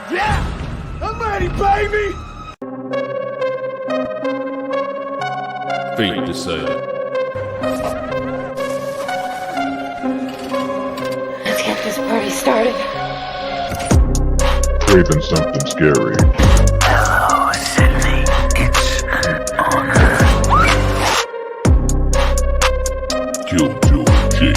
Yeah, I'm ready, baby. Fate decided. Let's get this party started. Craving something scary. Hello, Sydney. It's an honor. Jojo Jake.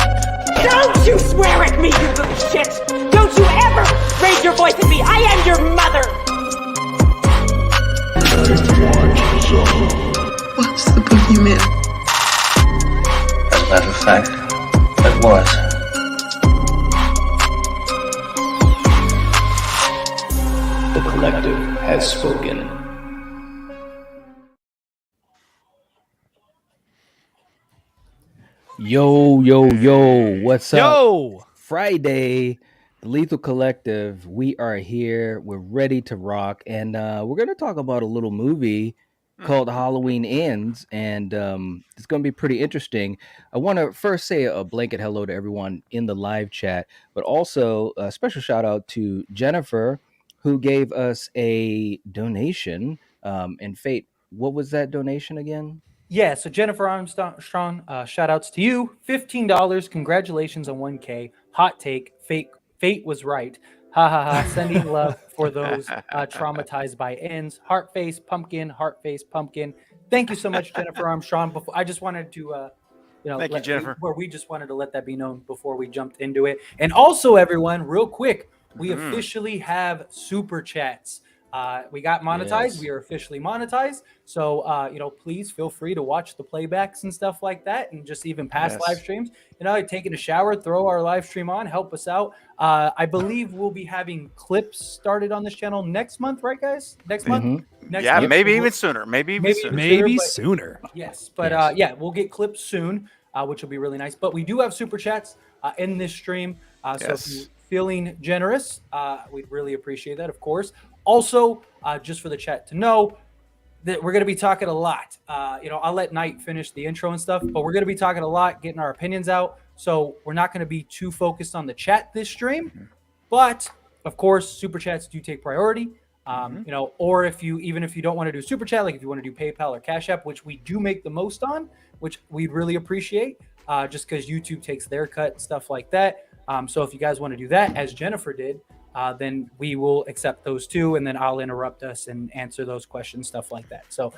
Don't you swear at me, you little shit! Don't you ever raise your voice at me! I am your mother! Watch Zone. What's the boogeyman? As a matter of fact, it was. The collective has spoken. Yo, what's up? Yo! Friday, the Lethal Collective. We are here. We're ready to rock. And we're going to talk about a little movie called Halloween Ends. And it's going to be pretty interesting. I want to first say a blanket hello to everyone in the live chat, but also a special shout out to Jennifer, who gave us a donation. And Fate, what was that donation again? Yeah, so Jennifer Armstrong, shout outs to you. $15. Congratulations on 1K. Hot take. Fate was right. Ha ha ha. Sending love for those traumatized by ends. Heart face pumpkin. Thank you so much, Jennifer Armstrong. Before I just wanted to Thank you, Jennifer. we just wanted to let that be known before we jumped into it. And also, everyone, real quick, we officially have super chats. We got monetized. Yes. We are officially monetized. So, please feel free to watch the playbacks and stuff like that, and just even past live streams. Taking a shower, throw our live stream on, help us out. I believe we'll be having clips started on this channel next month, right, guys? Next month. Next month. Maybe even sooner. Maybe sooner. Yes, but we'll get clips soon, which will be really nice. But we do have super chats in this stream. So if you're feeling generous, we'd really appreciate that, of course. Also, just for the chat to know that we're going to be talking a lot. I'll let Knight finish the intro and stuff, but we're going to be talking a lot, getting our opinions out. So we're not going to be too focused on the chat this stream. But of course, super chats do take priority. Or if you don't want to do super chat, like if you want to do PayPal or Cash App, which we do make the most on, which we'd really appreciate, just because YouTube takes their cut and stuff like that. So if you guys want to do that, as Jennifer did, then we will accept those too, and then I'll interrupt us and answer those questions, stuff like that. So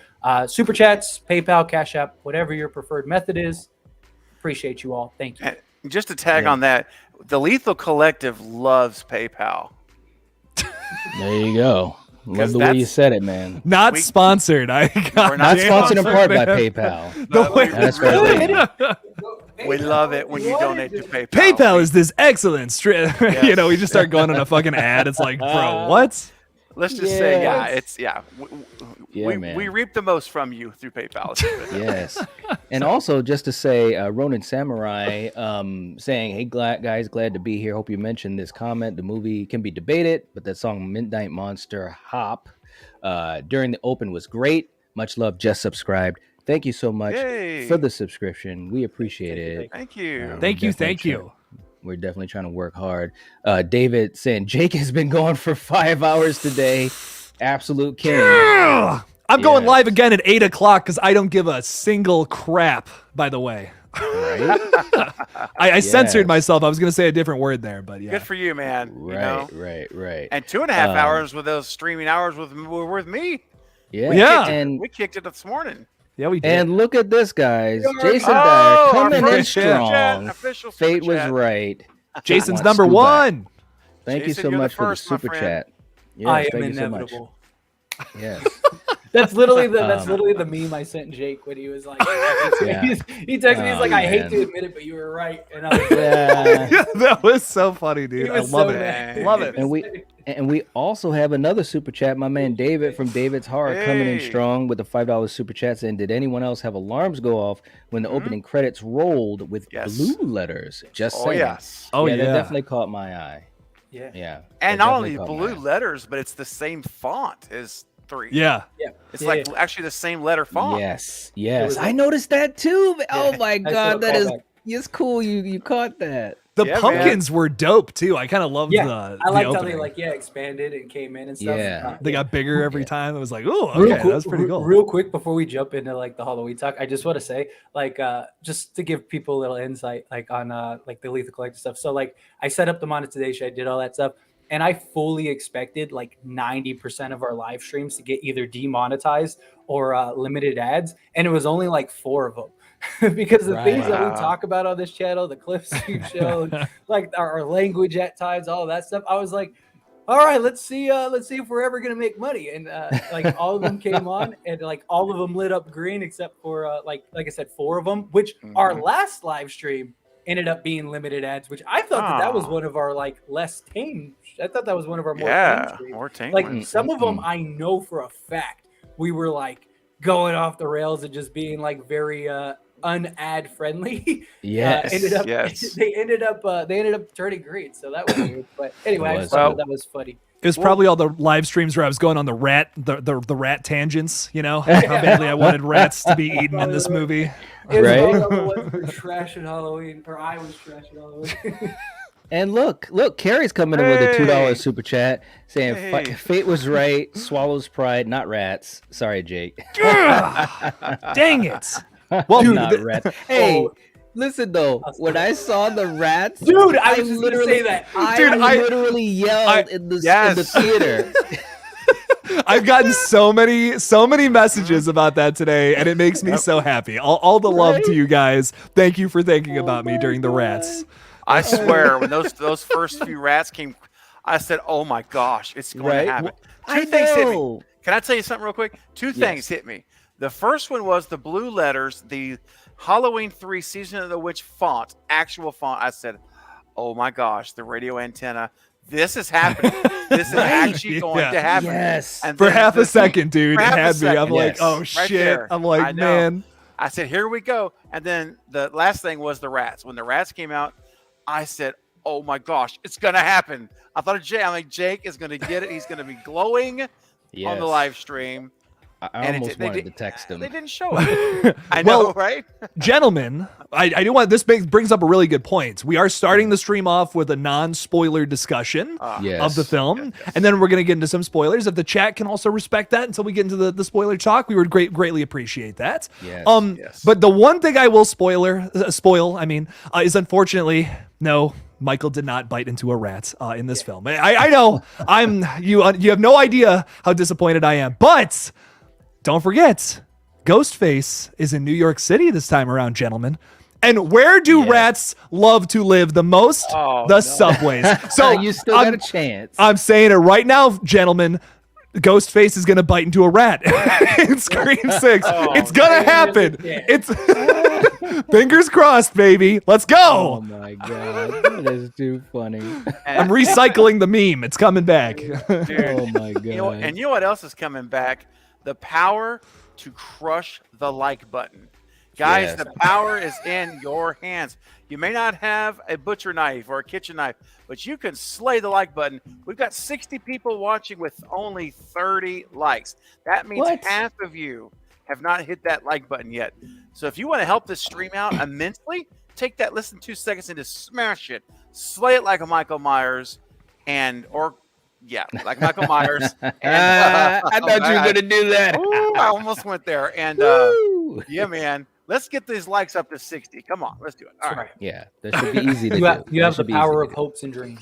super chats, PayPal, Cash App, whatever your preferred method is. Appreciate you all. Thank you. And just to tag on that, the Lethal Collective loves PayPal. There you go. Love the way you said it, man. Not sponsored. We're Not sponsored in part by PayPal. That's right. We love it when you donate to PayPal. PayPal is this excellent we just start going on a fucking ad. It's like, bro, what? Let's just say, we reap the most from you through PayPal. Yes. And also just to say, Ronin Samurai saying, hey, guys, glad to be here. Hope you mentioned this comment. The movie can be debated, but that song Midnight Monster Hop during the open was great. Much love. Just subscribed. Thank you so much for the subscription. We appreciate it. Thank you. Thank you. We're definitely trying to work hard. David saying Jake has been going for 5 hours today. Absolute king. I'm going live again at 8 o'clock because I don't give a single crap, by the way. Right? I censored myself. I was going to say a different word there, but yeah. Good for you, man. Right. And 2.5 hours with those streaming hours were with me. Yeah. We kicked it this morning. Yeah, we did. And look at this, guys. Jason Dyer coming in strong. Fate was right. Jason's number one. Thank you so much for the super chat. Yes, I am thank you so inevitable. much. Yes. That's literally the meme I sent Jake when he was like, he texted me, he's like, I hate to admit it, but you were right. And I was like, that was so funny, dude. I love it. Love it. And we also have another super chat. My man David from David's Heart coming in strong with the $5 super chat saying, did anyone else have alarms go off when the opening credits rolled with blue letters? Just saying. Yes. That definitely caught my eye. Yeah. And not only blue letters, but it's the same font as 3. Yeah. It's like actually the same letter font. Yes. I noticed that too. Oh my God, that is cool. You caught that. The Yeah, pumpkins were dope too. I kind of loved Yeah, the I liked how opening. they expanded and came in and stuff. Yeah. They got bigger every time. It was like, oh, Real okay, that was pretty cool. Real quick before we jump into like the Halloween talk, I just want to say, like, just to give people a little insight, like on like the Lethal Collective stuff. So like, I set up the monetization, I did all that stuff, and I fully expected like 90% of our live streams to get either demonetized or limited ads, and it was only like 4 of them. Because the things that we talk about on this channel, the clips you showed, like our language at times, all of that stuff, I was like, all right, let's see if we're ever gonna make money. And like all of them came on, and like all of them lit up green except for like I said, 4 of them. Which our last live stream ended up being limited ads, which I thought that was one of our like less tame. I thought that was one of our more tame streams. More tame. Like some of them, I know for a fact we were like going off the rails and just being like very unad friendly. Yes. They ended up turning green, so that was weird. But anyway, I just thought that was funny. It was probably all the live streams where I was going on the rat tangents, you know, how badly I wanted rats to be eaten in this movie. It was all the ones for trashing Halloween, or I was trashing Halloween. And look, Carrie's coming in with a $2 super chat saying fate was right, swallows pride, not rats. Sorry, Jake. Dang it. Well, not rats. Hey, listen though, when I saw the rats, dude, I was just gonna say that. I literally yelled in the theater. I've gotten so many messages about that today, and it makes me so happy. All the love to you guys. Thank you for thinking about me during the rats. I swear, when those first few rats came, I said, "Oh my gosh, it's going to happen." Two things hit me. Can I tell you something real quick? Two things hit me. The first one was the blue letters, the Halloween 3 Season of the Witch font, actual font. I said, "Oh my gosh, the radio antenna. This is happening. This is actually going to happen." Yes. And for half a second, dude, it had me. I'm like, "Oh Right shit!" there. I'm like, "Man." I said, "Here we go." And then the last thing was the rats. When the rats came out, I said, "Oh my gosh, it's gonna happen." I thought of Jake. I'm like, Jake is gonna get it. He's gonna be glowing on the live stream. I almost wanted to text him. They didn't show it. I know, right? Gentlemen, I do want this brings up a really good point. We are starting the stream off with a non-spoiler discussion of the film, and then we're going to get into some spoilers. If the chat can also respect that until we get into the spoiler talk, we would greatly appreciate that. Yes. But the one thing I will spoil, is unfortunately no. Michael did not bite into a rat in this film. I know you have no idea how disappointed I am, but don't forget, Ghostface is in New York City this time around, gentlemen. And where do rats love to live the most? Subways. So you still got a chance. I'm saying it right now, gentlemen. Ghostface is gonna bite into a rat in Scream 6. It's gonna happen. It's fingers crossed, baby. Let's go. Oh my god, that is too funny. I'm recycling the meme. It's coming back. Dude, oh my god. You know what else is coming back? The power to crush the like button. Guys, the power is in your hands. You may not have a butcher knife or a kitchen knife, but you can slay the like button. We've got 60 people watching with only 30 likes. That means half of you have not hit that like button yet. So if you want to help this stream out immensely, take that less than 2 seconds and just smash it. Slay it like a Michael Myers like Michael Myers. And, I thought you were going to do that. Ooh, I almost went there. And yeah, man. Let's get these likes up to 60. Come on, let's do it. All right. Yeah, that should be easy to do. You have the power of hopes and dreams.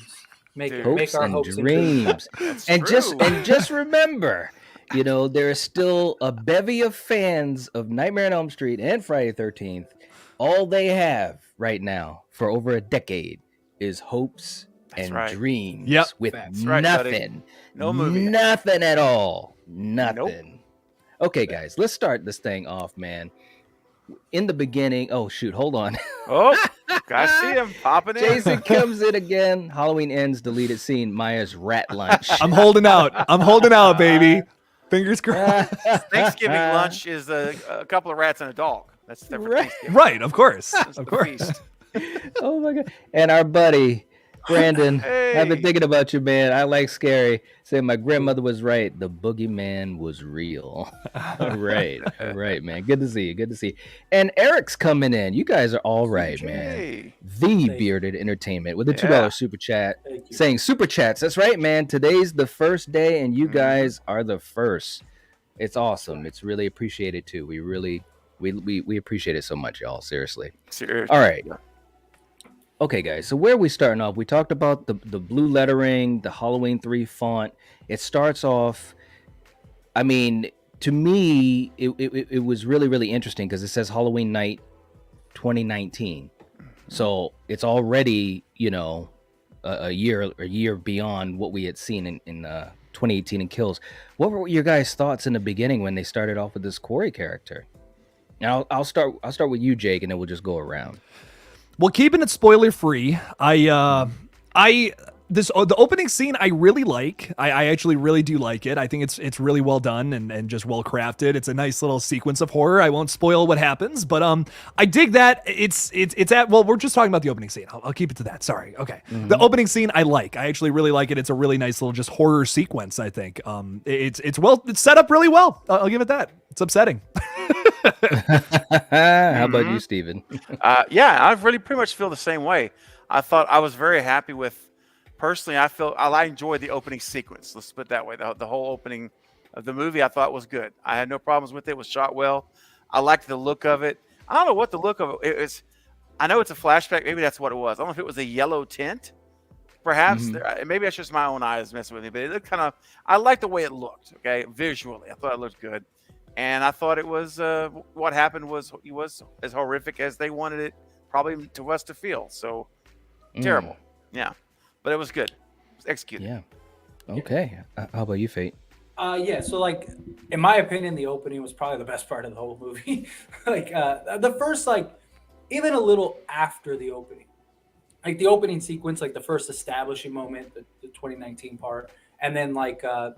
Make our hopes and dreams. And just remember, there is still a bevy of fans of Nightmare on Elm Street and Friday the 13th. All they have right now for over a decade is hopes and dreams. Yep. With right, nothing. No movie. Nothing at all. Nothing. Nope. Okay, guys, let's start this thing off, man. In the beginning, oh shoot, hold on. Oh, guys, see him popping in. Jason comes in again. Halloween ends, deleted scene. Maya's rat lunch. I'm holding out, baby. Fingers crossed. Thanksgiving lunch is a couple of rats and a dog. That's different. Right, of course. Of course. Oh my god. And our buddy, Brandon, I've been Hey. thinking about you, man. I like scary. Saying my grandmother was right. The boogeyman was real. All right, man. Good to see you. Good to see you. And Eric's coming in. You guys are all right, man. Hey. The Bearded Entertainment with a $2 Yeah. super chat Thank you. saying super chats. That's right, man. Today's the first day, and you guys are the first. It's awesome. It's really appreciated too. We really we appreciate it so much, y'all. Seriously. Seriously. All right. Okay, guys. So where are we starting off? We talked about the blue lettering, the Halloween 3 font. It starts off. I mean, to me, it was really, really interesting because it says Halloween Night 2019. So it's already, a year beyond what we had seen in 2018 in Kills. What were your guys' thoughts in the beginning when they started off with this Corey character? Now I'll start with you, Jake, and then we'll just go around. Well, keeping it spoiler free, the opening scene I really like. I actually really do like it. I think it's really well done and just well crafted. It's a nice little sequence of horror. I won't spoil what happens, but I dig that. It's we're just talking about the opening scene. I'll keep it to that. Sorry. Okay. Mm-hmm. The opening scene I like. I actually really like it. It's a really nice little just horror sequence, I think. It's set up really well. I'll give it that. It's upsetting. How about you, Steven? Yeah, I really pretty much feel the same way. I thought I was very happy with. Personally, I enjoyed the opening sequence. Let's put it that way. The whole opening of the movie I thought was good. I had no problems with it. It was shot well. I liked the look of it. I don't know what the look of it is. I know it's a flashback. Maybe that's what it was. I don't know if it was a yellow tint. Perhaps. Maybe that's just my own eyes messing with me. But it looked kind of. I liked the way it looked. Okay, visually, I thought it looked good, and I thought it was what happened was as horrific as they wanted it probably to us to feel. So terrible. Yeah. But it was good. It was executed. Yeah. Okay. How about you, Fate? Yeah, so like in my opinion, the opening was probably the best part of the whole movie. The first, even a little after the opening, like the opening sequence, like the first establishing moment, the 2019 part, and then the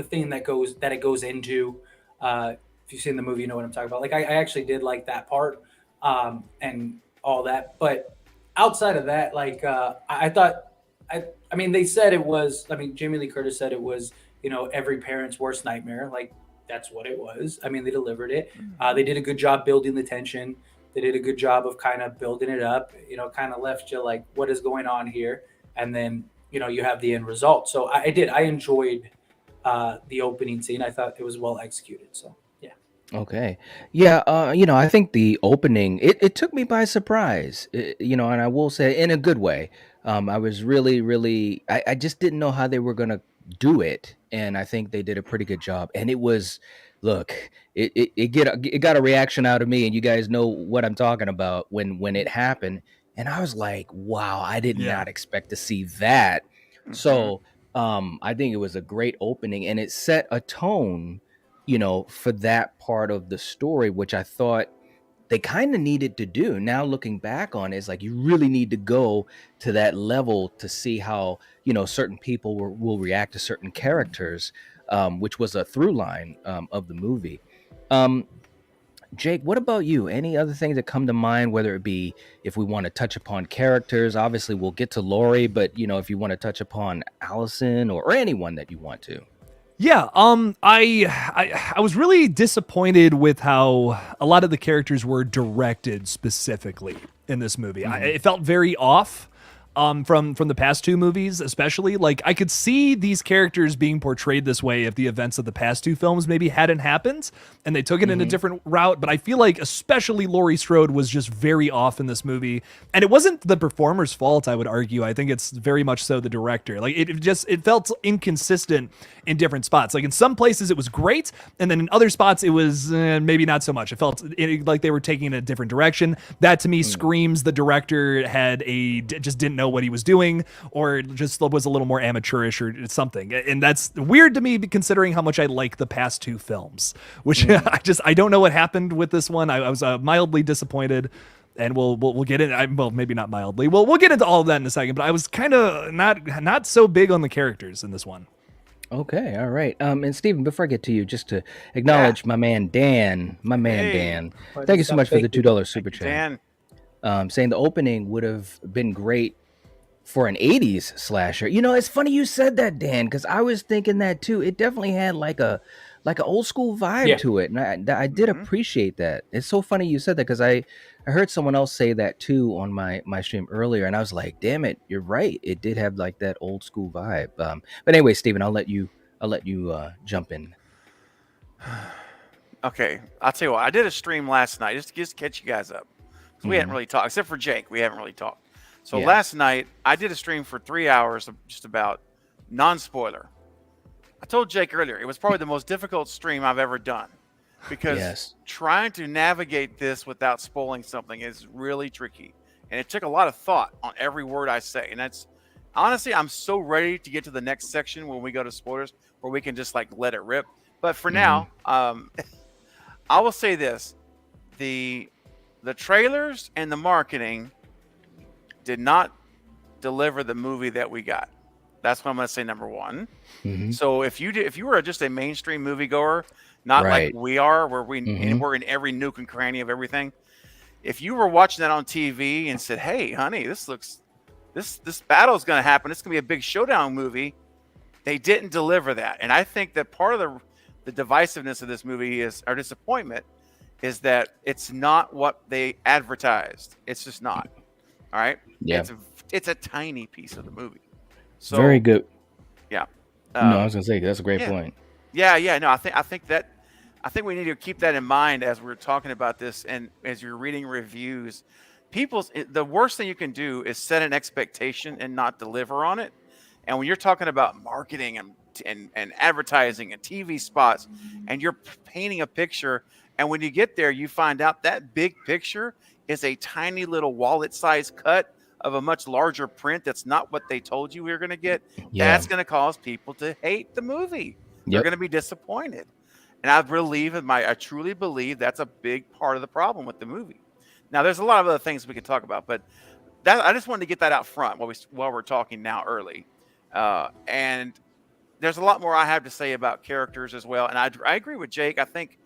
thing that it goes into. If you've seen the movie, you know what I'm talking about. Like I actually did like that part, and all that. But outside of that, I thought. I mean, they said it was. I mean, Jamie Lee Curtis said it was, every parent's worst nightmare. Like that's what it was. I mean, they delivered it. They did a good job building the tension. They did a good job of kind of building it up. Kind of left you like, what is going on here? And then you have the end result. So I enjoyed the opening scene. I thought it was well executed. So yeah. Okay. Yeah. I think the opening it took me by surprise. And I will say in a good way. I was really, really. I just didn't know how they were gonna do it, and I think they did a pretty good job. And it was, look, it got a reaction out of me, and you guys know what I'm talking about when it happened. And I was like, wow, I did not expect to see that. So, I think it was a great opening, and it set a tone, for that part of the story, which I thought they kind of needed to do. Now looking back on it, it's like you really need to go to that level to see how certain people will react to certain characters, which was a through line of the movie. Jake, what about you? Any other things that come to mind, whether it be if we want to touch upon characters? Obviously we'll get to Laurie, but if you want to touch upon Allison or anyone that you want to. Yeah, I was really disappointed with how a lot of the characters were directed specifically in this movie. It felt very off from the past two movies, especially. Like I could see these characters being portrayed this way if the events of the past two films maybe hadn't happened and they took it in a different route. But I feel like especially Laurie Strode was just very off in this movie, and it wasn't the performer's fault. I would argue. I think it's very much so the director. Like it felt inconsistent in different spots. Like in some places it was great, and then in other spots it was maybe not so much. It felt like they were taking a different direction. That to me screams the director just didn't know what he was doing, or just was a little more amateurish or something. And that's weird to me considering how much I like the past two films, which I don't know what happened with this one. I was mildly disappointed. And we'll get in. Well, maybe not mildly. We'll get into all of that in a second. But I was kind of not so big on the characters in this one. Okay, all right. And Steven, before I get to you, just to acknowledge my man Dan. Dan. Thank you so much for the $2 super chat. Dan. Saying the opening would have been great for an 80s slasher. You know, it's funny you said that, Dan, because I was thinking that too. It definitely had like an old school vibe to it. And I did appreciate that. It's so funny you said that because I heard someone else say that too on my stream earlier. And I was like, damn it, you're right. It did have like that old school vibe. But anyway, Steven, I'll let you jump in. Okay, I'll tell you what. I did a stream last night just to catch you guys up. We hadn't really talked, except for Jake. We haven't really talked. So last night, I did a stream for 3 hours of just about non-spoiler. I told Jake earlier, it was probably the most difficult stream I've ever done because trying to navigate this without spoiling something is really tricky. And it took a lot of thought on every word I say. And that's honestly, I'm so ready to get to the next section when we go to spoilers where we can just like let it rip. But for now, I will say this. The trailers and the marketing did not deliver the movie that we got. That's what I'm going to say. Number one. So if you were just a mainstream moviegoer, not like we are, where we're in every nook and cranny of everything. If you were watching that on TV and said, "Hey, honey, this battle is going to happen. It's going to be a big showdown movie," they didn't deliver that. And I think that part of the divisiveness of this movie is our disappointment is that it's not what they advertised. It's just not. All right. Yeah. It's a tiny piece of the movie. So very good. Yeah. No, I was gonna say that's a great point. Yeah. No, I think we need to keep that in mind as we're talking about this and as you're reading reviews. The worst thing you can do is set an expectation and not deliver on it. And when you're talking about marketing and advertising and TV spots, and you're painting a picture, and when you get there, you find out that big picture is a tiny little wallet-sized cut of a much larger print that's not what they told you we were going to get. That's going to cause people to hate the movie. They're going to be disappointed. And I truly believe that's a big part of the problem with the movie. Now, there's a lot of other things we could talk about, but I just wanted to get that out front while we're talking now early. And there's a lot more I have to say about characters as well. And I agree with Jake. I think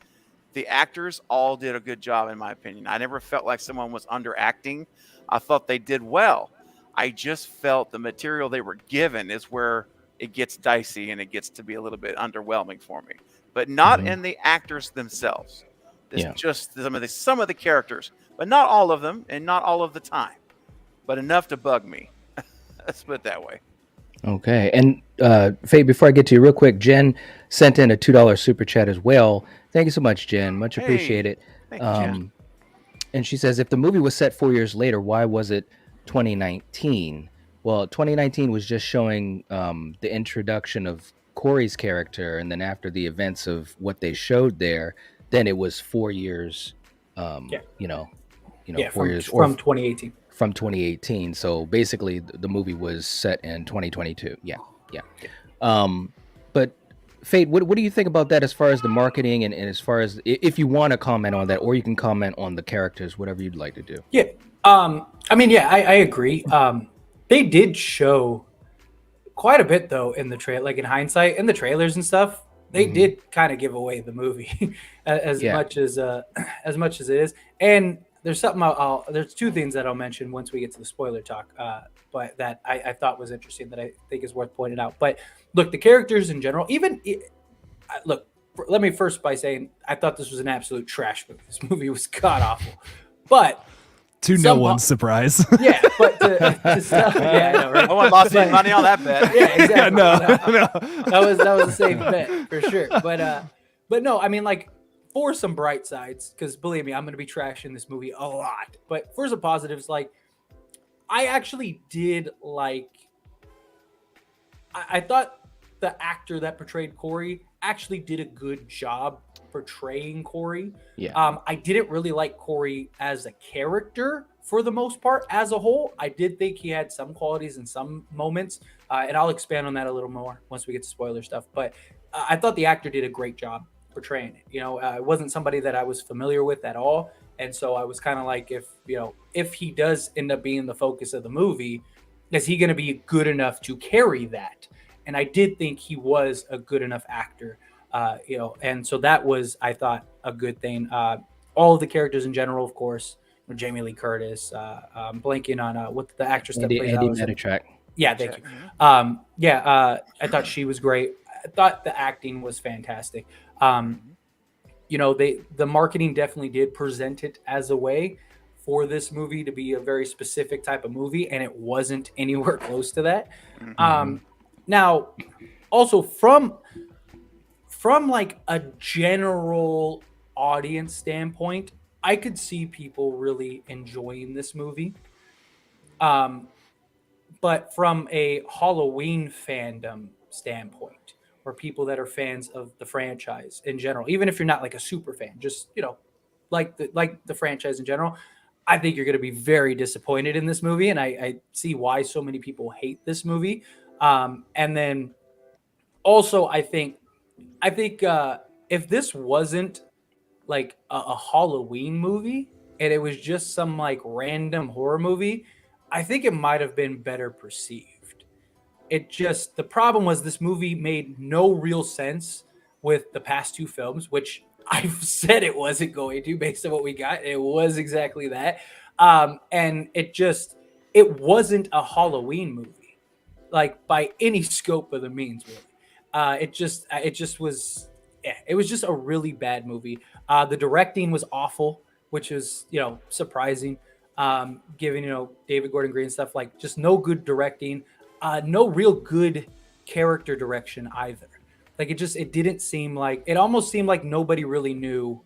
the actors all did a good job, in my opinion. I never felt like someone was underacting. I thought they did well. I just felt the material they were given is where it gets dicey and it gets to be a little bit underwhelming for me. But not in the actors themselves. It's just some of the characters, but not all of them and not all of the time. But enough to bug me. Let's put it that way. Okay. And Faye, before I get to you real quick, Jen sent in a $2 super chat as well. Thank you so much, Jen. Much appreciated. Thank you, Jen. And she says, if the movie was set 4 years later, why was it 2019? Well, 2019 was just showing the introduction of Corey's character, and then after the events of what they showed there, then it was 4 years. 4 years from 2018. From 2018. So basically, the movie was set in 2022. Yeah. But Fate, what do you think about that as far as the marketing and as far as if you want to comment on that, or you can comment on the characters, whatever you'd like to do. Yeah. I agree. They did show quite a bit though in the trail, like in hindsight, in the trailers and stuff. They did kind of give away the movie as much as it is. And there's something there's two things that I'll mention once we get to the spoiler talk, but that I thought was interesting that I think is worth pointing out. But look, the characters in general, let me first by saying I thought this was an absolute trash movie. This movie was god awful, but to no one's surprise. Yeah, but to stuff, I know, right? No one lost any money on that bet. Yeah, exactly. No. That was the same bet for sure. But no, I mean, like, for some bright sides, because believe me, I'm going to be trashing this movie a lot. But for some positives, like, I actually did like. I thought the actor that portrayed Corey actually did a good job portraying Corey. Yeah. I didn't really like Corey as a character for the most part. As a whole, I did think he had some qualities in some moments, and I'll expand on that a little more once we get to spoiler stuff. But I thought the actor did a great job portraying it. It wasn't somebody that I was familiar with at all, and so I was kind of like, if he does end up being the focus of the movie, is he going to be good enough to carry that? And I did think he was a good enough actor. And so that was, I thought, a good thing. All of the characters in general, of course, Jamie Lee Curtis. I'm blanking on what the actress that Andy plays Andy Allison. Matichak. Yeah, thank you. I thought she was great. I thought the acting was fantastic. The marketing definitely did present it as a way for this movie to be a very specific type of movie, and it wasn't anywhere close to that. Now, also from like a general audience standpoint, I could see people really enjoying this movie. But from a Halloween fandom standpoint, or people that are fans of the franchise in general, even if you're not like a super fan, just like the franchise in general, I think you're going to be very disappointed in this movie, and I see why so many people hate this movie. And then also, I think if this wasn't like a Halloween movie and it was just some like random horror movie, I think it might have been better perceived. The problem was this movie made no real sense with the past two films, which I've said it wasn't going to based on what we got. It was exactly that. And it wasn't a Halloween movie, like by any scope of the means, really. It was just a really bad movie. The directing was awful, which is, surprising. Given, David Gordon Green stuff, like just no good directing, no real good character direction either. Like it didn't seem like, it almost seemed like nobody really knew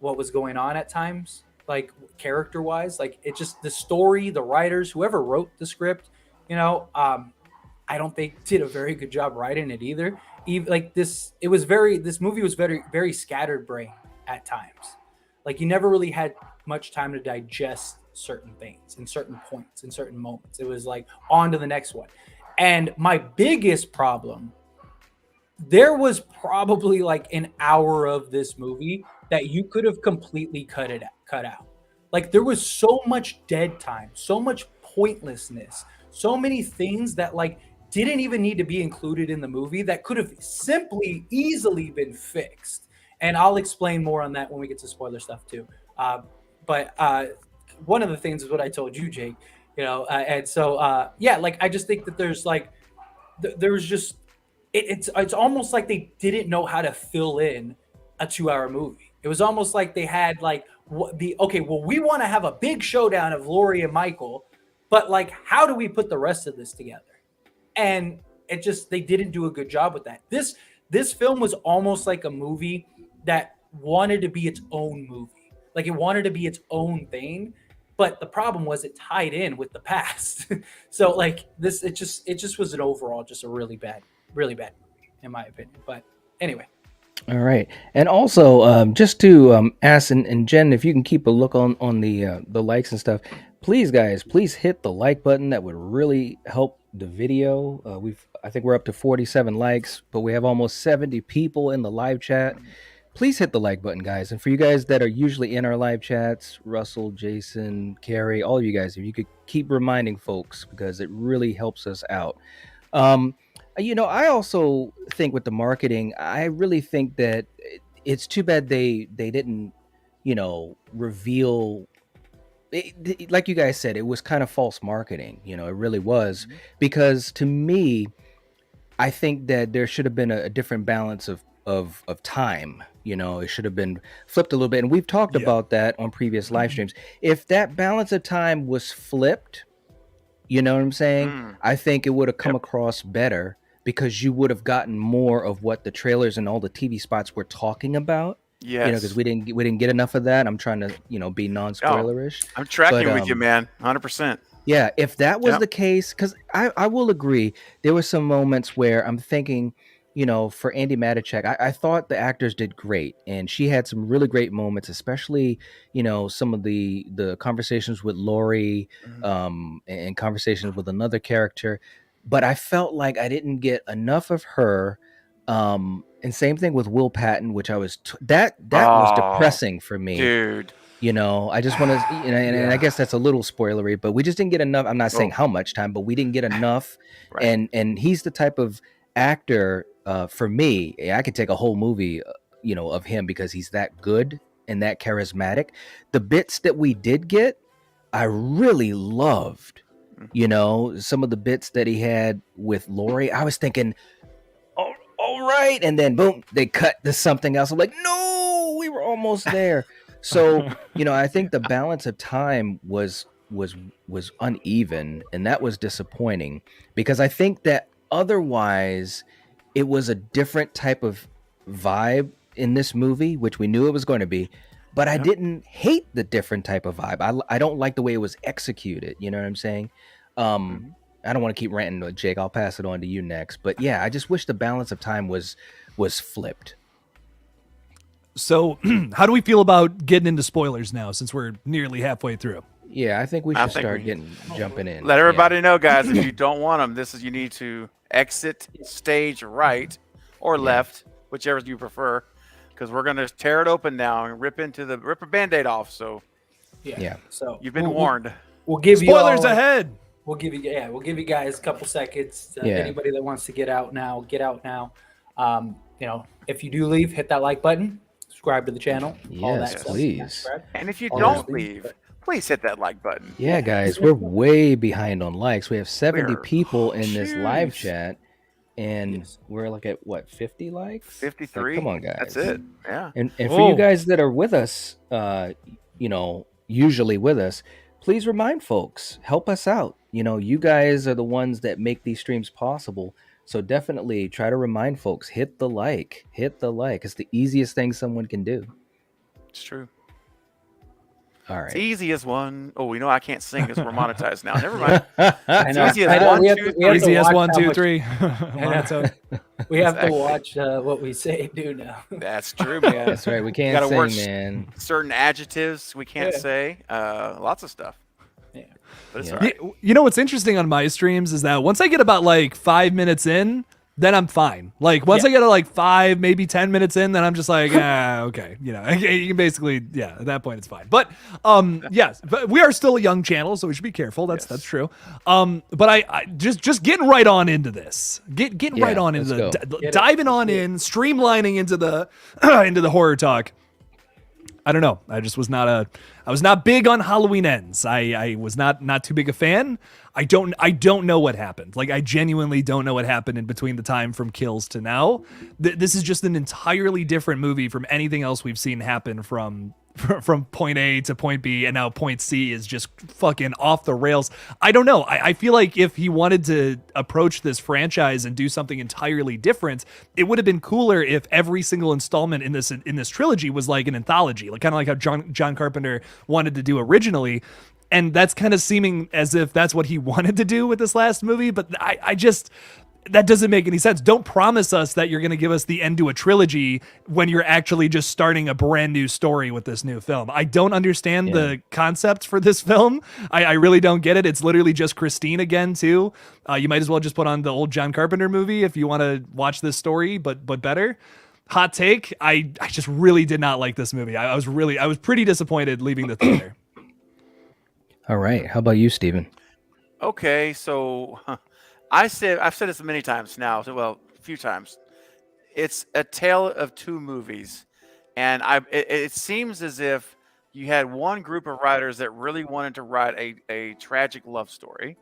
what was going on at times, like character wise. Like it just, the story, the writers, whoever wrote the script, I don't think did a very good job writing it either. This movie was very, very scattered brain at times. Like you never really had much time to digest certain things in certain points, in certain moments. It was like on to the next one. And my biggest problem, there was probably like an hour of this movie that you could have completely cut out. Like there was so much dead time, so much pointlessness, so many things that like didn't even need to be included in the movie that could have simply easily been fixed. And I'll explain more on that when we get to spoiler stuff too. But one of the things is what I told you, Jake, and so, I just think that there's like, there's just, it's almost like they didn't know how to fill in a 2-hour movie. It was almost like they had like we want to have a big showdown of Laurie and Michael, but like, how do we put the rest of this together? And they didn't do a good job with that. This film was almost like a movie that wanted to be its own movie. Like it wanted to be its own thing, but the problem was it tied in with the past. So like this, it just was an overall just a really bad movie in my opinion. But anyway. All right, and also just to ask and Jen, if you can keep a look on the likes and stuff, please guys, please hit the like button. That would really help the video. I think we're up to 47 likes, but we have almost 70 people in the live chat. Please hit the like button, guys. And for you guys that are usually in our live chats, Russell, Jason, Carrie, all of you guys, if you could keep reminding folks, because it really helps us out. I also think with the marketing, I really think that it's too bad they didn't, reveal. Like you guys said, it was kind of false marketing. It really was, because to me, I think that there should have been a different balance of time. It should have been flipped a little bit, and we've talked about that on previous live streams. If that balance of time was flipped, you know what I'm saying? I think it would have come across better, because you would have gotten more of what the trailers and all the TV spots were talking about. Yes. Because we didn't get enough of that. I'm trying to, be non-spoilerish. I'm tracking with you, man. 100%. Yeah, if that was the case, because I will agree, there were some moments where I'm thinking, for Andy Matichak, I thought the actors did great, and she had some really great moments, especially, some of the conversations with Laurie, and conversations with another character. But I felt like I didn't get enough of her. And same thing with Will Patton, which I was that was depressing for me, dude. I just want to, and I guess that's a little spoilery, but we just didn't get enough. I'm not saying how much time, but we didn't get enough. Right. And he's the type of actor, for me, I could take a whole movie, of him, because he's that good. and that charismatic. The bits that we did get, I really loved. You know, some of the bits that he had with Lori, I was thinking, oh, all right, and then boom, they cut to something else. I'm like, no, we were almost there. So, you know, I think the balance of time was uneven, and that was disappointing, because I think that otherwise it was a different type of vibe in this movie, which we knew it was going to be, but I didn't hate the different type of vibe. I don't like the way it was executed. You know what I'm saying? I don't want to keep ranting with Jake. I'll pass it on to you next. But yeah, I just wish the balance of time was flipped. So how do we feel about getting into spoilers now, since we're nearly halfway through? Yeah, I think we should start jumping in. Let everybody know, guys, if you don't want them, you need to exit stage right or left, whichever you prefer, because we're going to tear it open now and rip a Band-Aid off. So yeah. So you've been warned. We'll give you spoilers ahead. We'll give you guys a couple seconds. Anybody that wants to get out now, get out now. You know, if you do leave, hit that like button, subscribe to the channel. All that Yes, stuff. please. And if you don't leave, please hit that like button. Yeah, guys, we're way behind on likes. We have 70 We're- people in this live Jeez. chat, and we're like at what, 50 likes? 53. Like, come on, guys. That's it. Yeah. And for you guys that are with us, you know, usually with us, please remind folks, help us out. You know, you guys are the ones that make these streams possible. So definitely try to remind folks, hit the like. It's the easiest thing someone can do. It's true. All It's right. easy as one. Oh, we know I can't sing because we're monetized now. Never mind. I It's know. easy I as know, one, we have two, to- we have three. to Easy as watch 1, how 2, much- 3. We have Exactly. to watch what we say and do now. That's true, man. That's right. We can't gotta sing, work man. certain adjectives we can't Yeah. say. Lots of stuff. Yeah. But it's Yeah. all right. You know what's interesting on my streams is that once I get about like 5 minutes in, then I'm fine. Like once I get to like 5, maybe 10 minutes in, then I'm just like, okay. You know, you can basically, at that point it's fine. But yes, but we are still a young channel, so we should be careful. That's true. But I just getting right on into this. Getting right on into let's the diving on in, streamlining into the into the horror talk. I don't know. I was not big on Halloween Ends. I was not too big a fan. I don't know what happened. Like I genuinely don't know what happened in between the time from Kills to now. This is just an entirely different movie from anything else we've seen happen from point A to point B, and now point C is just fucking off the rails. I don't know. I feel like if he wanted to approach this franchise and do something entirely different, it would have been cooler if every single installment in this trilogy was like an anthology, like kind of like how John Carpenter wanted to do originally. And that's kind of seeming as if that's what he wanted to do with this last movie, but I just that doesn't make any sense. Don't promise us that you're going to give us the end to a trilogy when you're actually just starting a brand new story with this new film. I don't understand the concept for this film. I really don't get it. It's literally just Christine again, too. You might as well just put on the old John Carpenter movie if you want to watch this story, but better. Hot take. I just really did not like this movie. I was pretty disappointed leaving the theater. All right. How about you, Steven? Okay, so I've said this many times now. Well, a few times. It's a tale of two movies, and it seems as if you had one group of writers that really wanted to write a tragic love story,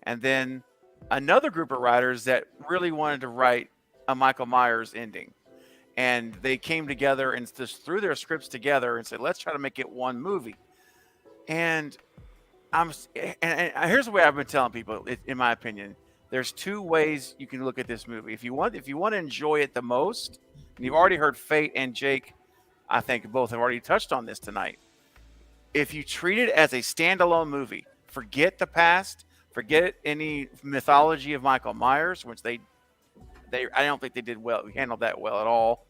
and then another group of writers that really wanted to write a Michael Myers ending, and they came together and just threw their scripts together and said, "Let's try to make it one movie." And here's the way I've been telling people, in my opinion, there's two ways you can look at this movie. If you want to enjoy it the most, and you've already heard Fate and Jake, I think both have already touched on this tonight. If you treat it as a standalone movie, forget the past, forget any mythology of Michael Myers, which I don't think they did well. We handled that well at all.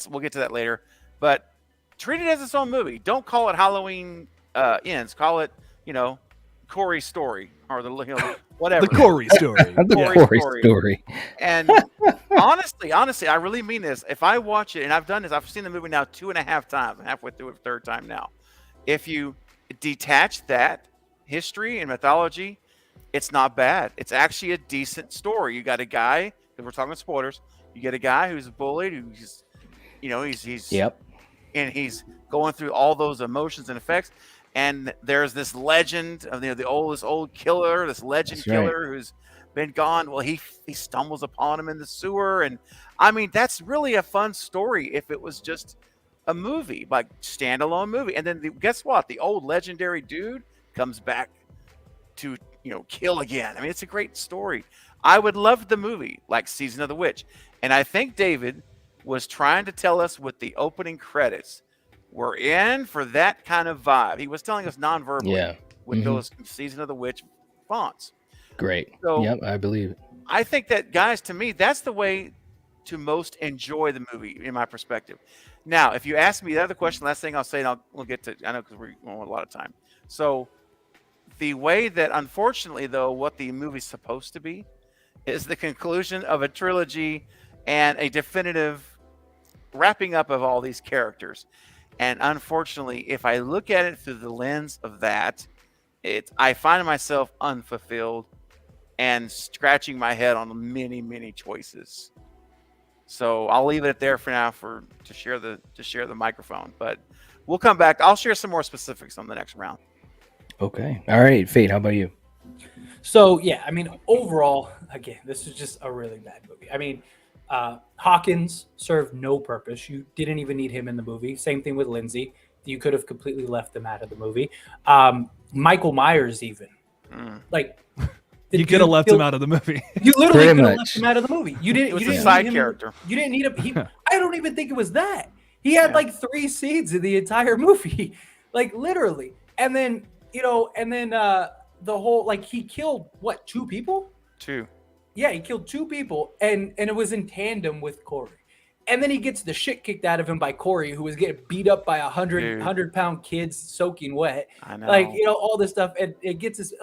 We'll get to that later. But treat it as its own movie. Don't call it Halloween Ends. Call it, Corey's story or whatever. The Corey story. The Corey story. And honestly, I really mean this. If I watch it, and I've done this, I've seen the movie now 2.5 times, halfway through it, third time now. If you detach that history and mythology, it's not bad. It's actually a decent story. You got a guy, because we're talking spoilers, you get a guy who's bullied, who's, he's Yep. and he's going through all those emotions and effects. And there's this legend of this old killer, this legend That's right. killer who's been gone. Well, he stumbles upon him in the sewer, and I mean that's really a fun story if it was just a movie, like standalone movie. And then guess what? The old legendary dude comes back to kill again. I mean, it's a great story. I would love the movie like Season of the Witch, and I think David was trying to tell us with the opening credits. We're in for that kind of vibe. He was telling us non-verbally with those Season of the Witch fonts. Great. So, yep, I believe it. I think that, guys, to me, that's the way to most enjoy the movie, in my perspective. Now, if you ask me the other question, last thing I'll say, and we'll get to, I know because we want a lot of time. So, the way that, unfortunately, though, what the movie's supposed to be is the conclusion of a trilogy and a definitive wrapping up of all these characters. And unfortunately, if I look at it through the lens of that, I find myself unfulfilled and scratching my head on many, many choices. So I'll leave it there for now to share the microphone. But we'll come back. I'll share some more specifics on the next round. Okay. All right, Fate, how about you? So yeah, I mean, overall, again, this is just a really bad movie. I mean, Hawkins served no purpose. You didn't even need him in the movie. Same thing with Lindsay. You could have completely left him out of the movie. Michael Myers, even like you could have left him out of the movie. You literally could have left him out of the movie. You didn't. It was you a didn't side need him, character. You didn't need him. I don't even think it was that. He had like 3 scenes in the entire movie, like literally. And then the whole he killed 2 people? 2. Yeah, he killed 2 people, and it was in tandem with Corey. And then he gets the shit kicked out of him by Corey, who was getting beat up by 100-pound kids soaking wet. I know. All this stuff. And it gets this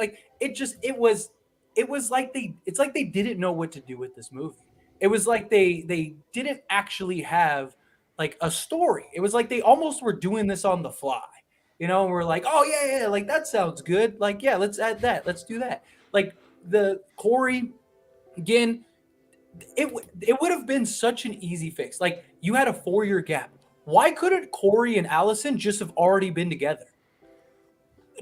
it was like they didn't know what to do with this movie. It was like they didn't actually have like a story. It was like they almost were doing this on the fly. And we're like, oh yeah, like that sounds good. Like, yeah, let's add that. Let's do that. Like the Corey, again, it would have been such an easy fix. Like you had a 4-year gap. Why couldn't Corey and Allison just have already been together?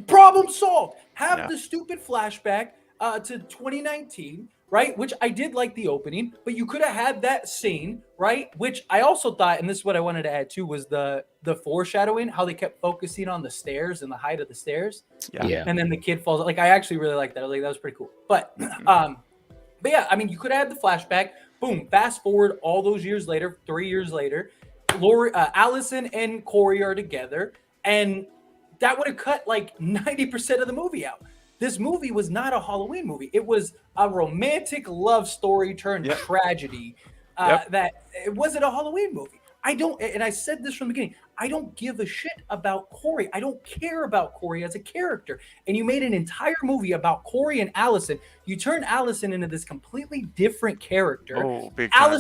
Problem solved. Have the stupid flashback to 2019, right? Which I did like the opening, but you could have had that scene, right? Which I also thought, and this is what I wanted to add too, was the foreshadowing, how they kept focusing on the stairs and the height of the stairs. Yeah. And then the kid falls. Like I actually really liked that. I was like, that was pretty cool. But yeah, I mean, you could have had the flashback. Boom. Fast forward all those years later, 3 years later, Allison and Corey are together, and that would have cut like 90% of the movie out. This movie was not a Halloween movie. It was a romantic love story turned tragedy. That it wasn't a Halloween movie. And I said this from the beginning, I don't give a shit about Corey. I don't care about Corey as a character. And you made an entire movie about Corey and Allison. You turned Allison into this completely different character. Oh, big time.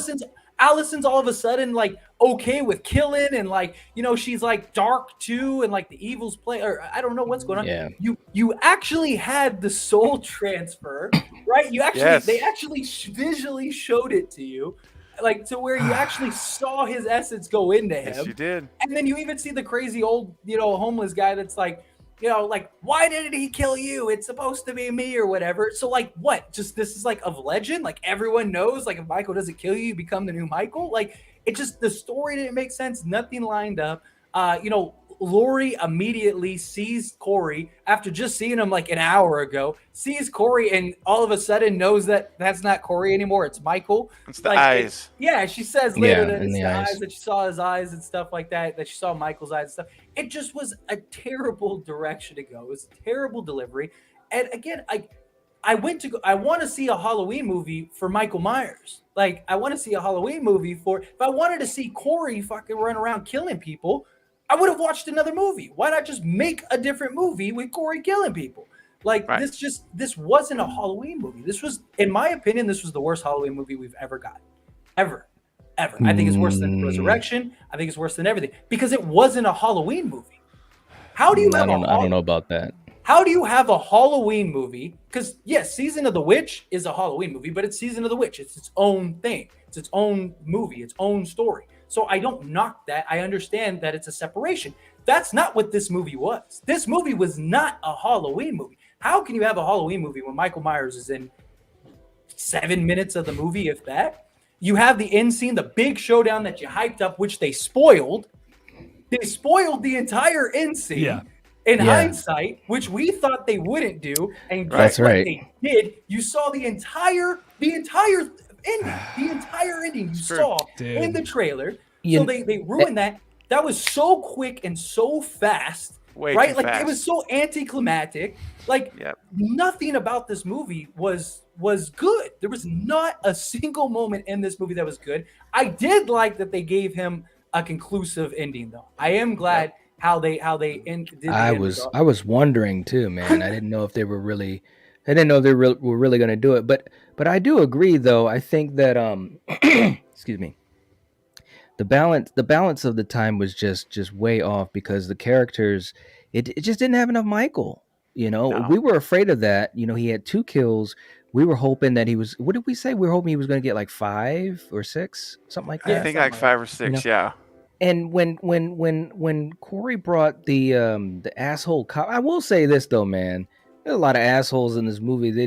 Allison's all of a sudden like okay with killing, and like she's like dark too, and like the evil's play, or I don't know what's going on. Yeah. You actually had the soul transfer, right? You actually they actually visually showed it to you, like to where you actually saw his essence go into him. Yes, you did. And then you even see the crazy old homeless guy that's like, like, why didn't he kill you? It's supposed to be me or whatever. So like what? Just this is like of legend? Like everyone knows, like if Michael doesn't kill you, you become the new Michael? Like it just, the story didn't make sense. Nothing lined up. Laurie immediately sees Corey after just seeing him like an hour ago, sees Corey and all of a sudden knows that that's not Corey anymore. It's Michael. It's the eyes. She says later that it's the the eyes. eyes, that she saw his eyes and stuff like that she saw Michael's eyes and stuff. It just was a terrible direction to go. It was a terrible delivery. And again, I want to see a Halloween movie for Michael Myers. Like I want to see a Halloween movie if I wanted to see Corey fucking run around killing people, I would have watched another movie. Why not just make a different movie with Corey killing people? Like this wasn't a Halloween movie. This was, in my opinion, this was the worst Halloween movie we've ever got. Ever. I think it's worse than Resurrection. I think it's worse than everything because it wasn't a Halloween movie. How do you I don't know about that. How do you have a Halloween movie? Because yes, Season of the Witch is a Halloween movie, but it's Season of the Witch. It's its own thing. It's its own movie, its own story. So I don't knock that. I understand that it's a separation. That's not what this movie was. This movie was not a Halloween movie. How can you have a Halloween movie when Michael Myers is in 7 minutes of the movie, if that? You have the end scene, the big showdown that you hyped up, which they spoiled. They spoiled the entire end scene in hindsight, which we thought they wouldn't do. And guess what they did? You saw the entire ending you saw in the trailer. So they ruined that. That was so quick and so fast. Right? Like it was so anticlimactic. Like nothing about this movie was good. There was not a single moment in this movie that was good. I did like that they gave him a conclusive ending, though. I am glad how they ended. I was wondering too, man. I didn't know if they were really. I didn't know they were really going to do it, but I do agree, though. I think that excuse me. The balance of the time was just way off because the characters, it just didn't have enough Michael. You know, we were afraid of that. You know, he had 2 kills. We were hoping that he was. What did we say? We were hoping he was going to get like 5 or 6, something like that. I think like 5 or 6. You know? And when Corey brought the asshole cop, I will say this though, man. There's a lot of assholes in this movie. They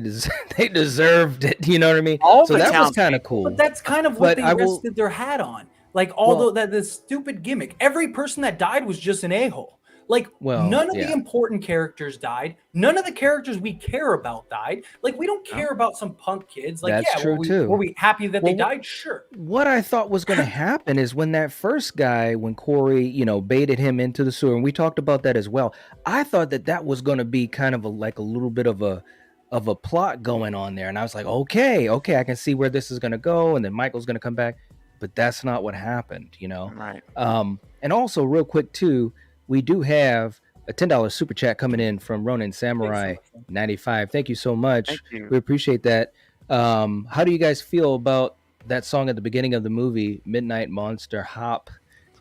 deserved it. You know what I mean? So that was kind of cool. But that's kind of what they rested their hat on. Like that the stupid gimmick. Every person that died was just an a-hole. Like none of the important characters died. None of the characters we care about died. Like we don't care about some punk kids. Like that's true too. Were we happy that they died? Sure. What I thought was going to happen is when that first guy, when Corey, baited him into the sewer, and we talked about that as well. I thought that was going to be kind of like a little bit of a plot going on there, and I was like, okay, I can see where this is going to go, and then Michael's going to come back. But that's not what happened, Right. And also, real quick too, we do have a $10 super chat coming in from Ronin Samurai 95. Thank you so much. Thank you. We appreciate that. How do you guys feel about that song at the beginning of the movie, Midnight Monster Hop?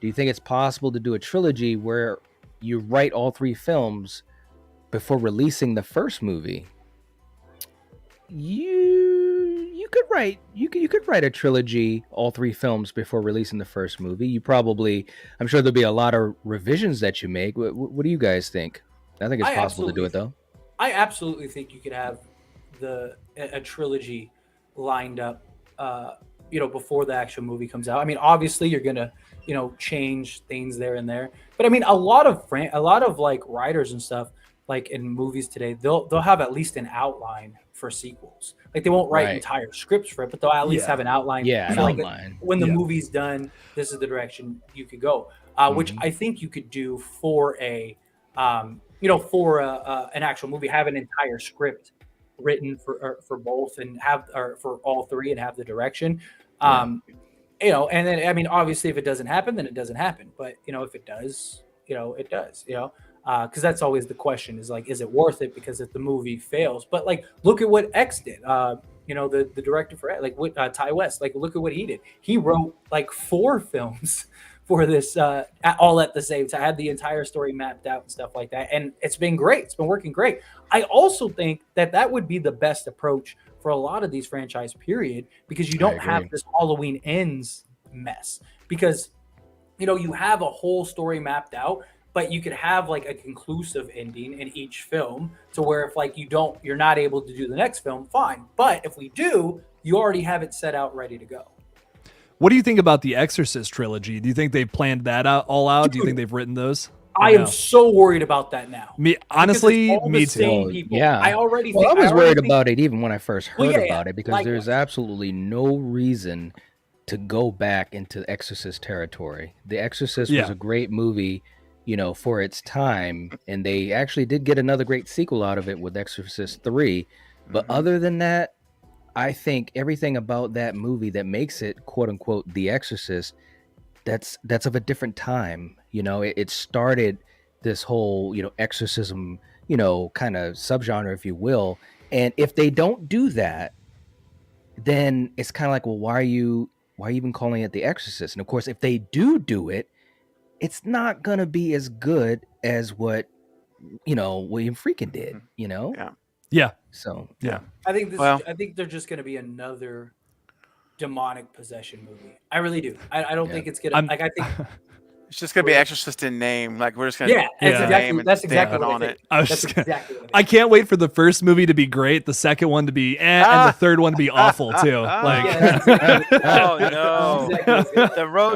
Do you think it's possible to do a trilogy where you write all 3 films before releasing the first movie? You could write a trilogy, all 3 films before releasing the first movie. I'm sure there'll be a lot of revisions that you make. What do you guys think? I think it's possible to do it though. I absolutely think you could have a trilogy lined up, before the actual movie comes out. I mean, obviously you're gonna, change things there and there, but I mean, a lot of like writers and stuff, like in movies today, they'll have at least an outline for sequels. Like they won't write entire scripts for it, but they'll at least have an outline. Yeah, an outline. When the movie's done, this is the direction you could go. Which I think you could do for an actual movie. Have an entire script written for both, and for all 3, and have the direction. And then I mean, obviously, if it doesn't happen, then it doesn't happen. But if it does, it does. Because that's always the question: is like, is it worth it? Because if the movie fails, but like, look at what X did. The director for like what Ty West. Like, look at what he did. He wrote like 4 films for this, all at the same time. Had the entire story mapped out and stuff like that, and it's been great. It's been working great. I also think that would be the best approach for a lot of these franchise period, because you don't have this Halloween Ends mess, because you have a whole story mapped out. But you could have like a conclusive ending in each film, to where if like you're not able to do the next film, fine. But if we do, you already have it set out, ready to go. What do you think about the Exorcist trilogy? Do you think they've planned that all out? Do you think they've written those? I am so worried about that now. Me too. Yeah, I already. I was worried about it even when I first heard about it, because there's absolutely no reason to go back into Exorcist territory. The Exorcist was a great movie, for its time, and they actually did get another great sequel out of it with Exorcist 3. But other than that, I think everything about that movie that makes it quote unquote The Exorcist, that's of a different time. It started this whole, exorcism, kind of subgenre, if you will. And if they don't do that, then it's kind of like, well, why are you even calling it The Exorcist? And of course, if they do it, it's not gonna be as good as what William Friedkin did. Yeah. So I think I think they're just gonna be another demonic possession movie. I really do. I don't think it's gonna I think it's just gonna be Exorcist in name. Like we're just gonna that's exactly what on it. I can't wait for the first movie to be great, the second one to be and the third one to be awful too. Oh no,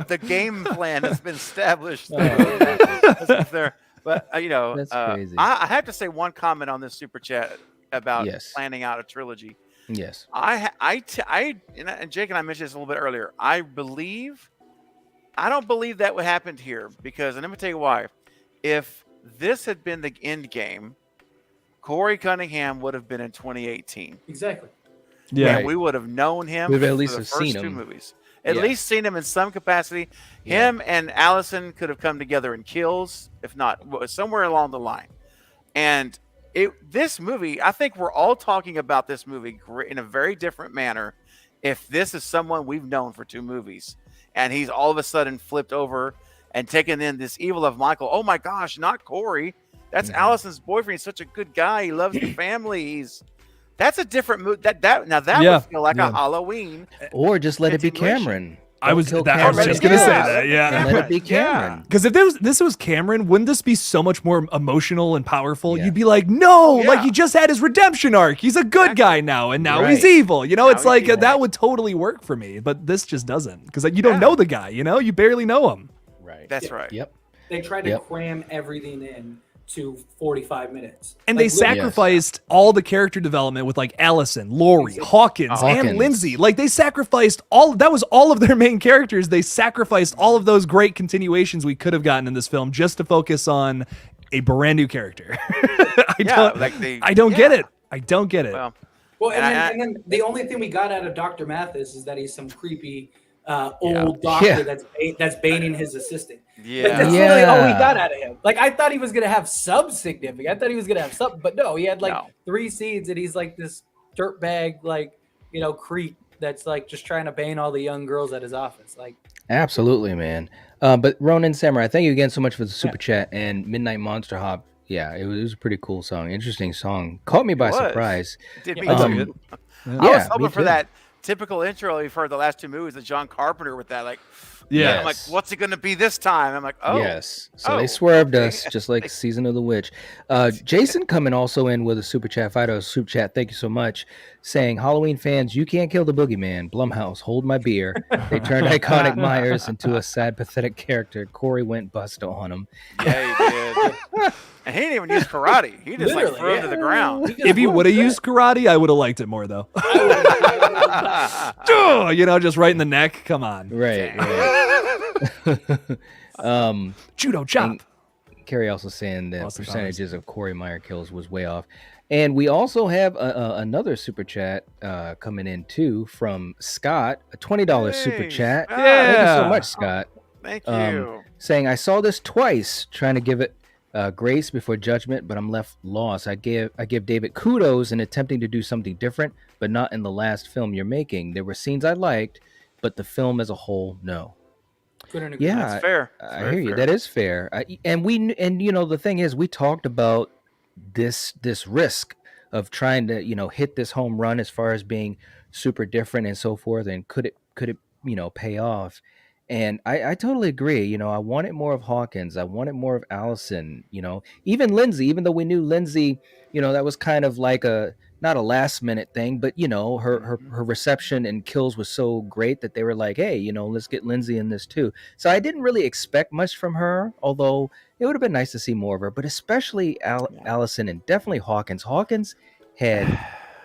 the game plan has been established. There, but That's crazy. I have to say one comment on this super chat about planning out a trilogy. Yes. And Jake and I mentioned this a little bit earlier. I don't believe that would happen here because, and let me tell you why. If this had been the end game, Corey Cunningham would have been in 2018. Exactly. Yeah. And we would have known him We've for at least the have first seen two him. movies. At least seen him in some capacity. Him and Allison could have come together in Kills, if not somewhere along the line. And this movie, I think we're all talking about this movie in a very different manner if this is someone we've known for two movies and he's all of a sudden flipped over and taken in this evil of Michael. Oh my gosh, not Corey. That's Allison's boyfriend. He's such a good guy. He loves the family. That's a different movie. That would feel like a Halloween. Or just let it be Cameron. I was just gonna say that. Yeah. Let it be Cameron. Because if this was Cameron, wouldn't this be so much more emotional and powerful? You'd be like, no, like he just had his redemption arc. He's a good guy now, and now he's evil. It's like that would totally work for me. But this just doesn't, because you don't know the guy. You barely know him. Right. That's right. Yep. They tried to cram everything in to 45 minutes. And they sacrificed all the character development with like Allison, Laurie, Hawkins, and Lindsay. Like they sacrificed that was all of their main characters. They sacrificed all of those great continuations we could have gotten in this film just to focus on a brand new character. I don't get it. I don't get it. Well, and then the only thing we got out of Dr. Mathis is that he's some creepy old doctor that's baning his assistant. Like, that's literally all we got out of him. Like I thought he was gonna have some significance. I thought he was gonna have something, but no, he had like 3 seeds, and he's like this dirtbag, creep that's like just trying to bane all the young girls at his office. Like absolutely, man. But Ronin Samurai, thank you again so much for the super chat and Midnight Monster Hop. Yeah, it was a pretty cool song, interesting song. Caught me by surprise. Did me too. I was hoping for that typical intro we've heard the last two movies of John Carpenter with that, like, I'm like, what's it going to be this time? I'm like, yes. So they swerved us, just like Season of the Witch. Jason coming also in with a super chat, $5 super chat. Thank you so much. Saying, Halloween fans, you can't kill the boogeyman. Blumhouse, hold my beer. They turned iconic Myers into a sad, pathetic character. Corey went bust on him. Yeah, he did. And he didn't even use karate. He just threw him to the ground. If he would have used karate, I would have liked it more though. Just right in the neck. Come on. Right. Judo chop. Carrie also saying that percentages of Corey Meyer kills was way off. And we also have another super chat coming in too from Scott, a $20 super chat. Thank you so much, Scott. Thank you. Saying, I saw this twice, trying to give it grace before judgment, but I'm left lost. I give David kudos in attempting to do something different, but not in the last film you're making. There were scenes I liked, but the film as a whole, no. That's fair. I hear you. That is fair. And the thing is, we talked about this risk of trying to hit this home run as far as being super different and so forth, and could it pay off? And I totally agree. I wanted more of Hawkins. I wanted more of Allison, even Lindsay, even though we knew Lindsay, that was kind of like not a last minute thing, but her reception and kills was so great that they were like, hey, let's get Lindsay in this too. So I didn't really expect much from her, although it would have been nice to see more of her, but especially Allison and definitely Hawkins. Hawkins had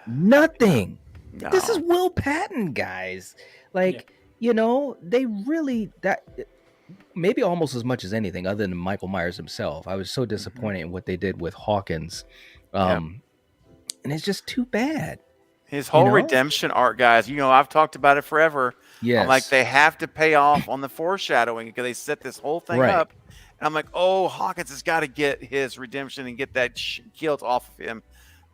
nothing. No. This is Will Patton, guys. They really maybe almost as much as anything other than Michael Myers himself. I was so disappointed in what they did with Hawkins. And it's just too bad. His whole redemption arc, guys, I've talked about it forever. Yes. I'm like, they have to pay off on the foreshadowing because they set this whole thing up. And I'm like, oh, Hawkins has got to get his redemption and get that guilt off of him.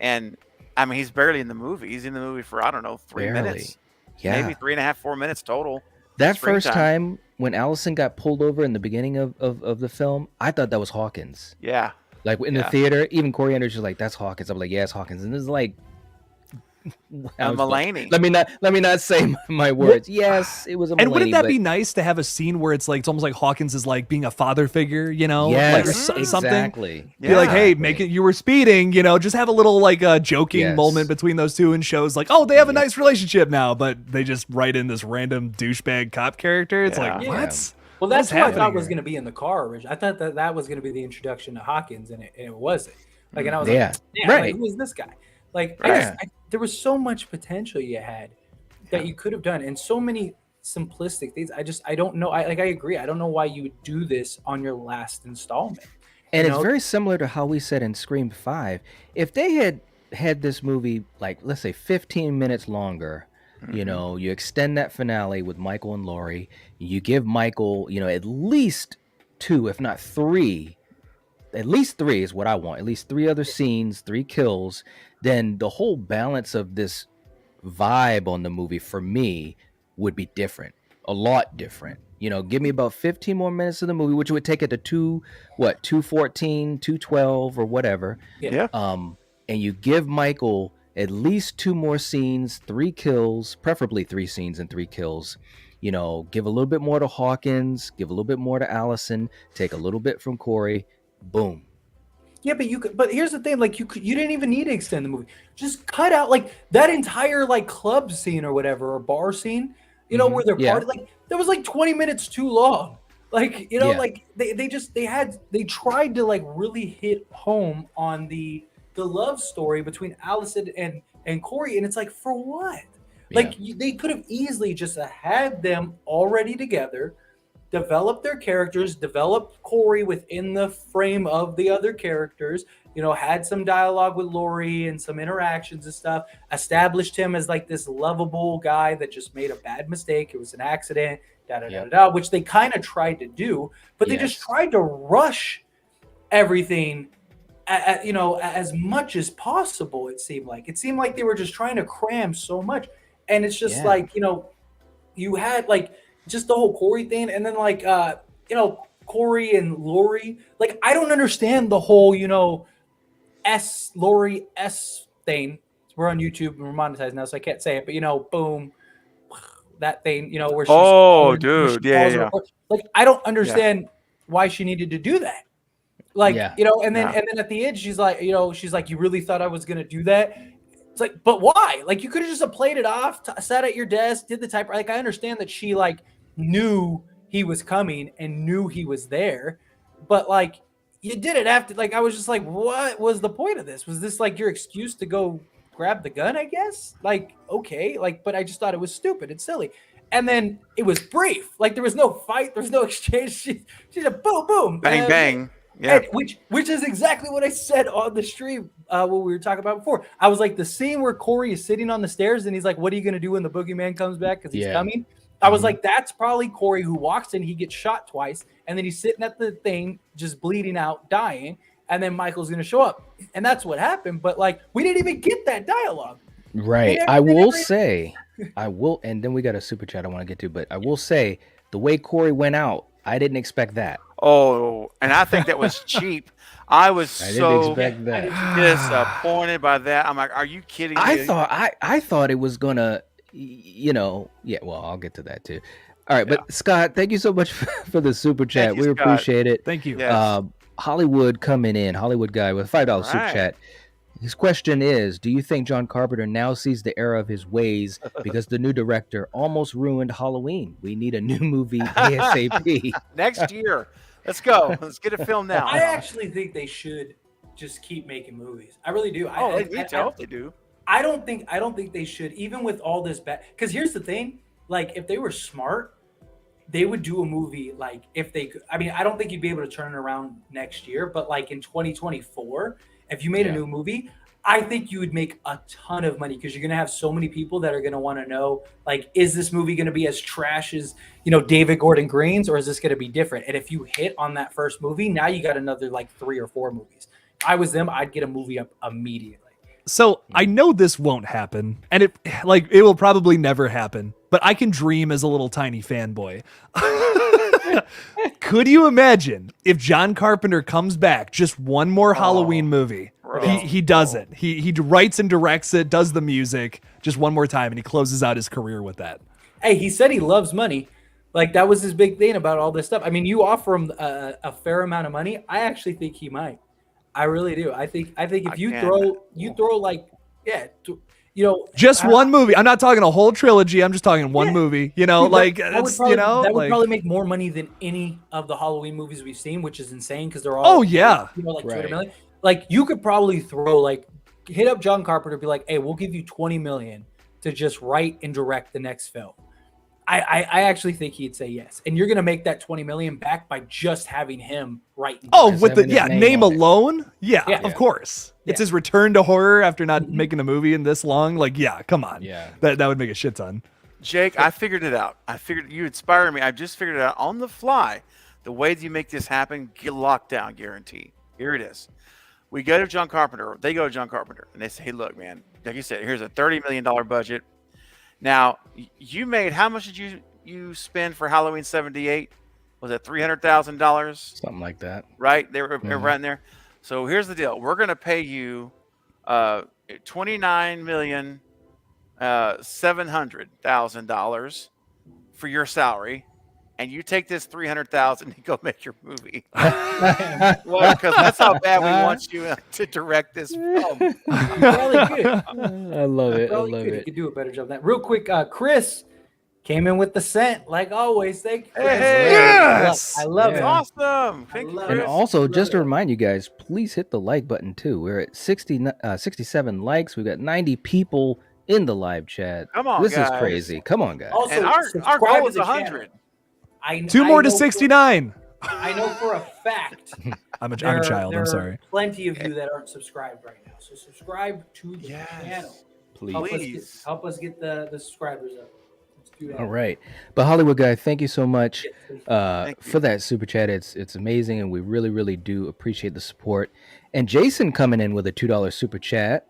And I mean, he's barely in the movie. He's in the movie for, I don't know, 3 minutes. Yeah. Maybe 3.5, 4 minutes total. That first time when Allison got pulled over in the beginning of the film, I thought that was Hawkins. Yeah. Like in the theater, even Corey Anderson was like, that's Hawkins. I'm like, yeah, it's Hawkins. And this is like, Mulaney. Let me not say my words. Yes, it was a Mulaney. And wouldn't that but be nice to have a scene where it's like it's almost like Hawkins is like being a father figure, you know, Yes, like or something. exactly. Be like, hey, Exactly. make it. You were speeding, you know. Just have a little like joking Yes. moment between those two, and shows like, oh, they have a nice relationship now, but they just write in this random douchebag cop character. It's like, Yeah. what? Well, that's What's what I thought happening was here? going to be in the car originally. I thought that was going to be the introduction to Hawkins, and it wasn't. Like, and I was Yeah. like, damn, Right. like, who is this guy? Like, Right. there was so much potential you had that you could have done, and so many simplistic things. I don't know. I agree. I don't know why you would do this on your last installment. And You it's know? very similar to how we said in Scream 5. If they had this movie, like, let's say 15 minutes longer, you know, you extend that finale with Michael and Laurie, you give Michael, you know, at least 2, if not 3, at least 3 is what I want, at least 3 other scenes, 3 kills, then the whole balance of this vibe on the movie for me would be different, a lot different. You know, give me about 15 more minutes of the movie, which would take it to 2:14, 2:12 or whatever. Yeah. And you give Michael at least 2 more scenes, 3 kills, preferably 3 scenes and 3 kills. You know, give a little bit more to Hawkins, give a little bit more to Allison, take a little bit from Corey. Boom. Yeah, but you could. But here's the thing: like, you didn't even need to extend the movie. Just cut out like that entire like club scene or whatever, or bar scene. You know, where they're Yeah. party. Like, that was like 20 minutes too long. Like, you know, Yeah. like they tried to like really hit home on the love story between Allison and Corey, and it's like, for what? Like, they could have easily just had them already together, develop their characters, develop Corey within the frame of the other characters, you know, had some dialogue with Laurie and some interactions and stuff, established him as like this lovable guy that just made a bad mistake. It was an accident, which they kind of tried to do, but they just tried to rush everything you know, as much as possible. It seemed like they were just trying to cram so much. And it's just like, you know, you had like just the whole Corey thing, and then like you know, Corey and Laurie. Like, I don't understand the whole, you know, Laurie S thing. We're on YouTube and we're monetized now, so I can't say it, but you know, boom, that thing, you know, where she's dude, yeah. Like, I don't understand why she needed to do that. Like, you know, and then at the end, she's like, you really thought I was gonna do that? It's like, but why? Like, you could have just played it off, sat at your desk, did the type. Like, I understand that she like knew he was coming and knew he was there, but like, you did it after. Like, I was just like, what was the point of this? Was this like your excuse to go grab the gun? I guess. Like, okay, like, but I just thought it was stupid and silly. And then it was brief. Like, there was no fight, there was no exchange. She said, boom, boom, Bang, bang. Yeah. And which is exactly what I said on the stream what we were talking about before. I was like, the scene where Corey is sitting on the stairs and he's like, what are you going to do when the boogeyman comes back? Because he's coming. I was like, that's probably Corey who walks in, he gets shot twice, and then he's sitting at the thing, just bleeding out, dying, and then Michael's going to show up. And that's what happened. But like, we didn't even get that dialogue. Right. I will say, and then we got a super chat I want to get to, but I will say, the way Corey went out, I didn't expect that. Oh, and I think that was cheap. I was so didn't expect that. disappointed by that. I'm like, are you kidding me? I thought it was gonna, you know, well, I'll get to that too. All right, but Scott, thank you so much for the super chat. Thank you, We Scott. appreciate it. Thank you. Yes. Hollywood coming in, Hollywood guy with $5 super Right. chat. His question is, do you think John Carpenter now sees the error of his ways because the new director almost ruined Halloween? We need a new movie ASAP. Next year. Let's go. Let's get a film now. I actually think they should just keep making movies. I really do. I hope they do. I don't think they should, even with all this bad. Because here's the thing: like, if they were smart, they would do a movie. Like, if they could. I mean, I don't think you'd be able to turn it around next year, but like in 2024, if you made a new movie, I think you would make a ton of money, because you're gonna have so many people that are gonna want to know, like, is this movie gonna be as trash as, you know, David Gordon Green's, or is this gonna be different? And if you hit on that first movie, now you got another like 3 or 4 movies. If I was them, I'd get a movie up immediately. So I know this won't happen, and it will probably never happen, but I can dream as a little tiny fanboy. Could you imagine if John Carpenter comes back, just one more Halloween movie, He does it. He writes and directs it, does the music just one more time, and he closes out his career with that. Hey, he said he loves money. Like that was his big thing about all this stuff. I mean, you offer him a fair amount of money. I actually think he might. I really do. I think if you throw like just one movie. I'm not talking a whole trilogy. I'm just talking one movie. Like that would probably make more money than any of the Halloween movies we've seen, which is insane because they're all like $200 million. Like you could probably hit up John Carpenter, be like, hey, we'll give you $20 million to just write and direct the next film. I actually think he'd say yes, and you're gonna make that $20 million back by just having him write. With the name alone, of course. Yeah. It's his return to horror after not making a movie in this long. Like, come on, that would make a shit ton. Jake, I figured it out. I figured you inspired me. I just figured it out on the fly. The way that you make this happen, get locked down, guarantee. Here it is. We go to John Carpenter. They go to John Carpenter, and they say, "Hey, look, man. Like you said, here's a $30 million budget." Now, you made, how much did you spend for Halloween 78? Was it $300,000? Something like that. Right? They were right in there. So here's the deal. We're going to pay you $29,700,000 for your salary. And you take this $300,000 and go make your movie. Well, because that's how bad we want you to direct this film. I love it. I love it. You could do a better job than that. Real quick, Chris came in with the scent, like always. Thank you. Yes, I love it. Awesome. Thank you. And also, just to remind you guys, please hit the like button too. We're at 67 likes. We've got 90 people in the live chat. Come on, this guys. is crazy. Come on, guys. Also, and our goal is 100. Two more to 69. I know for a fact. I'm a child. I'm sorry. There are plenty of you that aren't subscribed right now. So subscribe to the channel. Please. Help us get the subscribers up. Let's do that. All right. But Hollywood guy, thank you so much for that super chat. It's amazing, and we really, really do appreciate the support. And Jason coming in with a $2 super chat,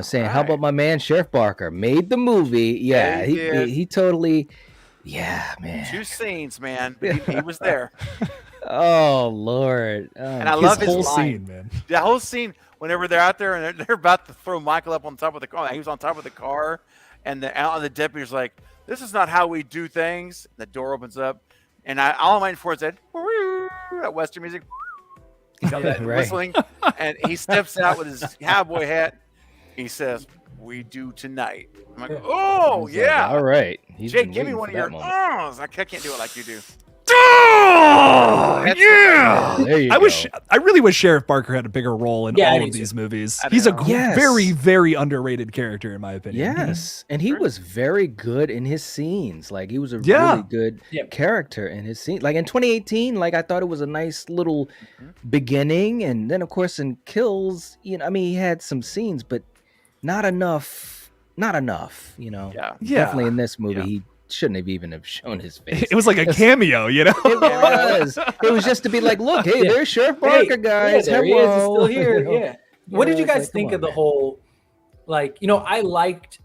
saying, "How about my man Sheriff Barker made the movie?" Yeah, he totally. Yeah, man. 2 scenes, man. He was there. Oh Lord! And I love his whole line. scene, man. The whole scene, whenever they're out there and they're about to throw Michael up on top of the car. He was on top of the car, and the deputy's like, "This is not how we do things." The door opens up, and all I'm waiting for is that Western music. That whistling, and he steps out with his cowboy hat. He says, "We do tonight." I'm like, "Oh yeah, all right." Jake, give me one of your ohs. I can't do it like you do. Oh, yeah. There you I go. really wish Sheriff Barker had a bigger role in all of these movies. He's a very, very underrated character, in my opinion. Yes, and he was very good in his scenes. Like, he was a really good character in his scene. Like in 2018, like I thought it was a nice little beginning, and then of course in Kills, I mean, he had some scenes, but not enough. Definitely in this movie, he shouldn't have even have shown his face. It was like a cameo, It was. It was just to be like, look, hey, there's Sheriff Barker, guys. There he is. He's still here. Yeah. What did you guys like, think of the whole? Like, I liked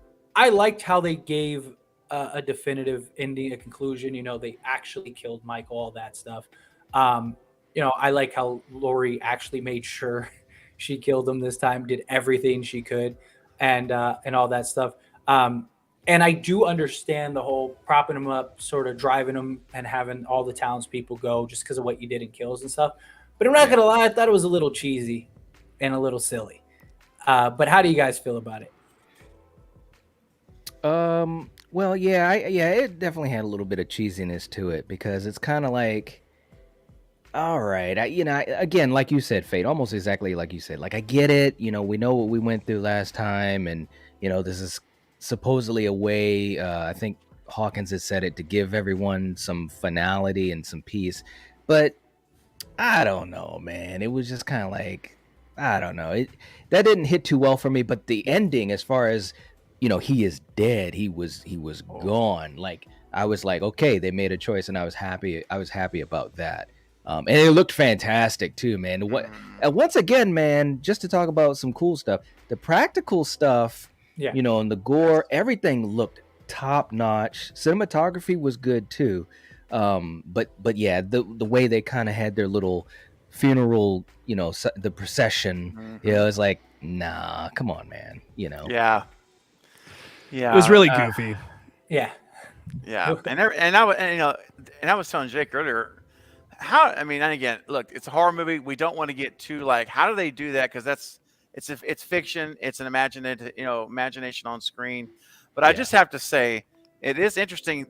how they gave a definitive ending, a conclusion. They actually killed Michael, all that stuff. I like how Laurie actually made sure she killed him this time, did everything she could, and all that stuff. And I do understand the whole propping him up, sort of driving him and having all the townspeople go just because of what you did in Kills and stuff. But I'm not going to lie, I thought it was a little cheesy and a little silly. But how do you guys feel about it? Well, it definitely had a little bit of cheesiness to it because it's kind of like, all right, again, like you said, Fate, almost exactly like you said. Like, I get it. We know what we went through last time, and this is supposedly a way, I think Hawkins has said it, to give everyone some finality and some peace. But I don't know, man. It was just kind of like, I don't know. That didn't hit too well for me. But the ending, as far as, he is dead. He was gone. Like, I was like, okay, they made a choice, and I was happy about that. And it looked fantastic too, man. Once again, man, just to talk about some cool stuff, the practical stuff, and the gore, everything looked top notch. Cinematography was good too. But yeah, the way they kind of had their little funeral, the procession. It's like, nah, come on, man. Yeah. It was really goofy. Yeah. Yeah, and I was telling Jake earlier, and again, look, it's a horror movie. We don't want to get too like, how do they do that? Because it's fiction. It's an imagination on screen. But I just have to say, it is interesting.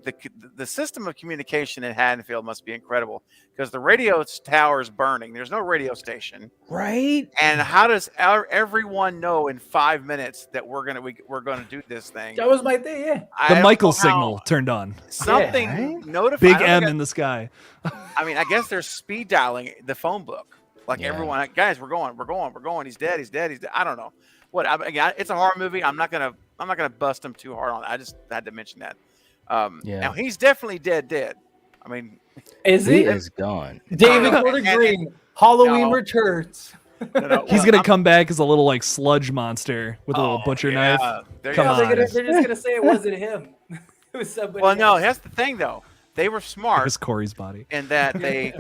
The system of communication in Haddonfield must be incredible because the radio tower is burning. There's no radio station, right? And how does everyone know in 5 minutes that we're gonna do this thing? That was my thing. Yeah, the Michael signal turned on. Something notified. Big M in the sky. I guess they're speed dialing the phone book. Like everyone, guys, we're going. He's dead. I don't know. Again, it's a horror movie. I'm not gonna bust him too hard on it. I just had to mention that. Now he's definitely dead. I mean, is he is gone? David Gordon Green, Halloween returns. He's gonna come back as a little like sludge monster with a little butcher knife. Come on. They're just gonna say it wasn't him. It was somebody. Well, no, that's the thing though. They were smart. It was Corey's body. And that they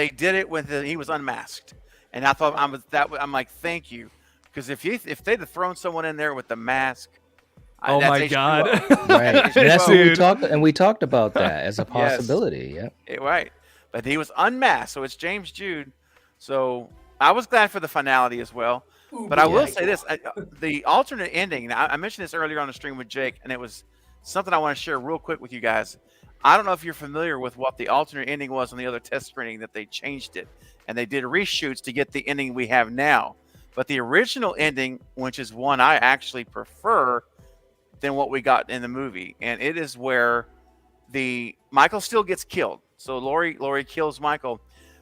did it when he was unmasked. And I thought I'm like, thank you. Because if they'd have thrown someone in there with the mask, oh my God! Right, that's what we talked about that as a possibility. Yes. Yeah, right. But he was unmasked, so it's James Jude. So I was glad for the finality as well. But I will say this: the alternate ending. Now, I mentioned this earlier on the stream with Jake, and it was something I want to share real quick with you guys. I don't know if you're familiar with what the alternate ending was on the other test screening, that they changed it and they did reshoots to get the ending we have now. But the original ending, which is one I actually prefer than what we got in the movie, and it is where Michael still gets killed. So Laurie kills Michael,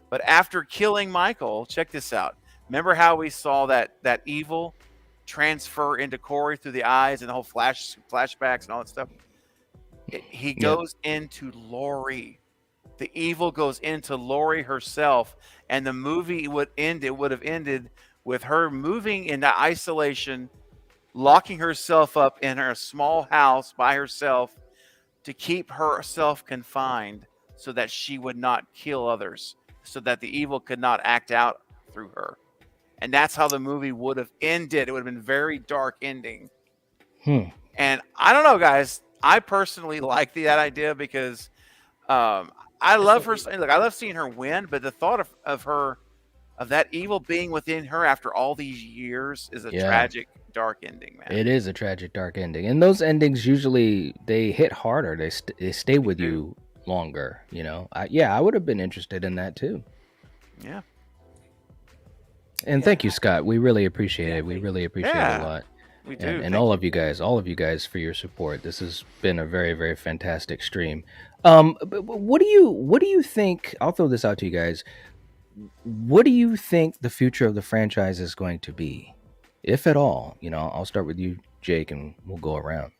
but after killing Michael, check this out. Remember how we saw that evil transfer into Corey through the eyes and the whole flashbacks and all that stuff? He goes into Laurie. The evil goes into Laurie herself, and the movie would have ended with her moving into isolation, locking herself up in her small house by herself to keep herself confined so that she would not kill others, so that the evil could not act out through her. And that's how the movie would have ended. It would have been a very dark ending. And I don't know, guys. I personally like that idea because I love her. Look, I love seeing her win, but the thought of that evil being within her after all these years is a tragic, dark ending, man. It is a tragic, dark ending, and those endings usually they hit harder. They stay with you longer. I would have been interested in that too. Yeah. And thank you, Scott. We really appreciate it. We really appreciate it a lot. We do. And all of you guys for your support. This has been a very, very fantastic stream. But what do you think? I'll throw this out to you guys. What do you think the future of the franchise is going to be, if at all? I'll start with you, Jake, and we'll go around.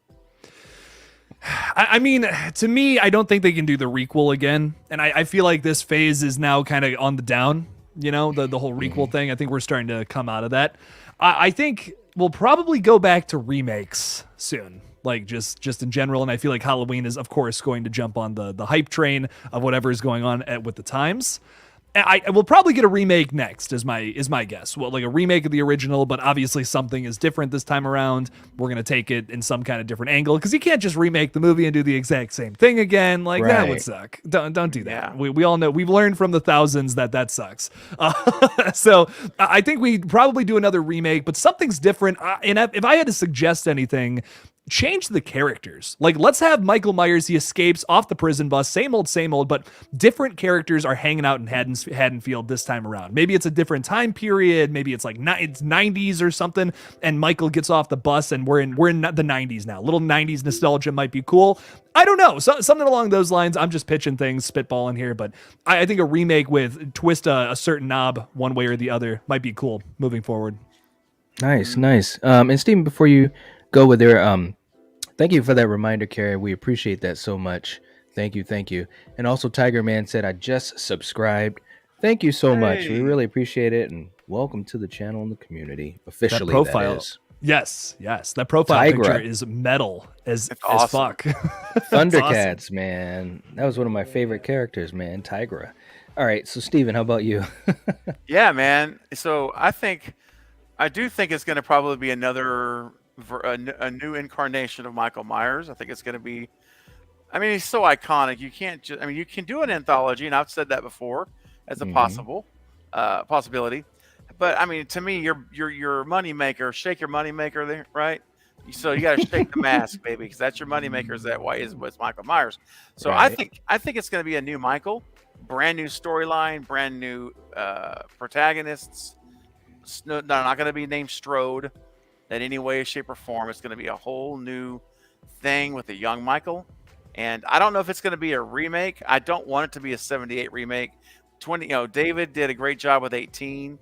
I mean, to me, I don't think they can do the requel again. And I feel like this phase is now kind of on the down, the whole requel thing. I think we're starting to come out of that. I think we'll probably go back to remakes soon, like just in general. And I feel like Halloween is, of course, going to jump on the hype train of whatever is going on with the times. I will probably get a remake next, is my guess. Well, like a remake of the original, but obviously something is different this time around. We're gonna take it in some kind of different angle because you can't just remake the movie and do the exact same thing again. Like that would suck. Don't do that. Yeah. We all know, we've learned from the thousands that sucks. So I think we'd probably do another remake, but something's different. And if I had to suggest anything, change the characters. Like, let's have Michael Myers, he escapes off the prison bus, same old, but different characters are hanging out in Haddonfield this time around. Maybe it's a different time period. Maybe it's like it's 90s or something, and Michael gets off the bus and we're in the 90s now. Little 90s nostalgia might be cool. I don't know. Something along those lines. I'm just pitching things, spitballing here, but I think a remake with twist a certain knob one way or the other might be cool moving forward. Nice. And Steven, before you go with their thank you for that reminder, Carrie. We appreciate that so much. Thank you. And also Tiger Man said, I just subscribed. Thank you so much. We really appreciate it, and welcome to the channel and the community. Officially, Yes. That profile Tigra. picture is metal as awesome. fuck. Thundercats, man. That was one of my favorite characters, man. Tigra. All right, so Steven, how about you? Yeah, man. So I do think it's going to probably be a new incarnation of Michael Myers. I think it's going to be. I mean, he's so iconic. You can't just. I mean, you can do an anthology, and I've said that before as a possibility. But I mean, to me, your money maker. Shake your money maker, there, right? So you got to shake the mask, baby, because that's your money maker. Is that why is Michael Myers? So Right. I think it's going to be a new Michael, brand new storyline, brand new protagonists. No, not going to be named Strode in any way, shape, or form. It's going to be a whole new thing with a young Michael. And I don't know if it's going to be a remake. I don't want it to be a 78 remake. David did a great job with 18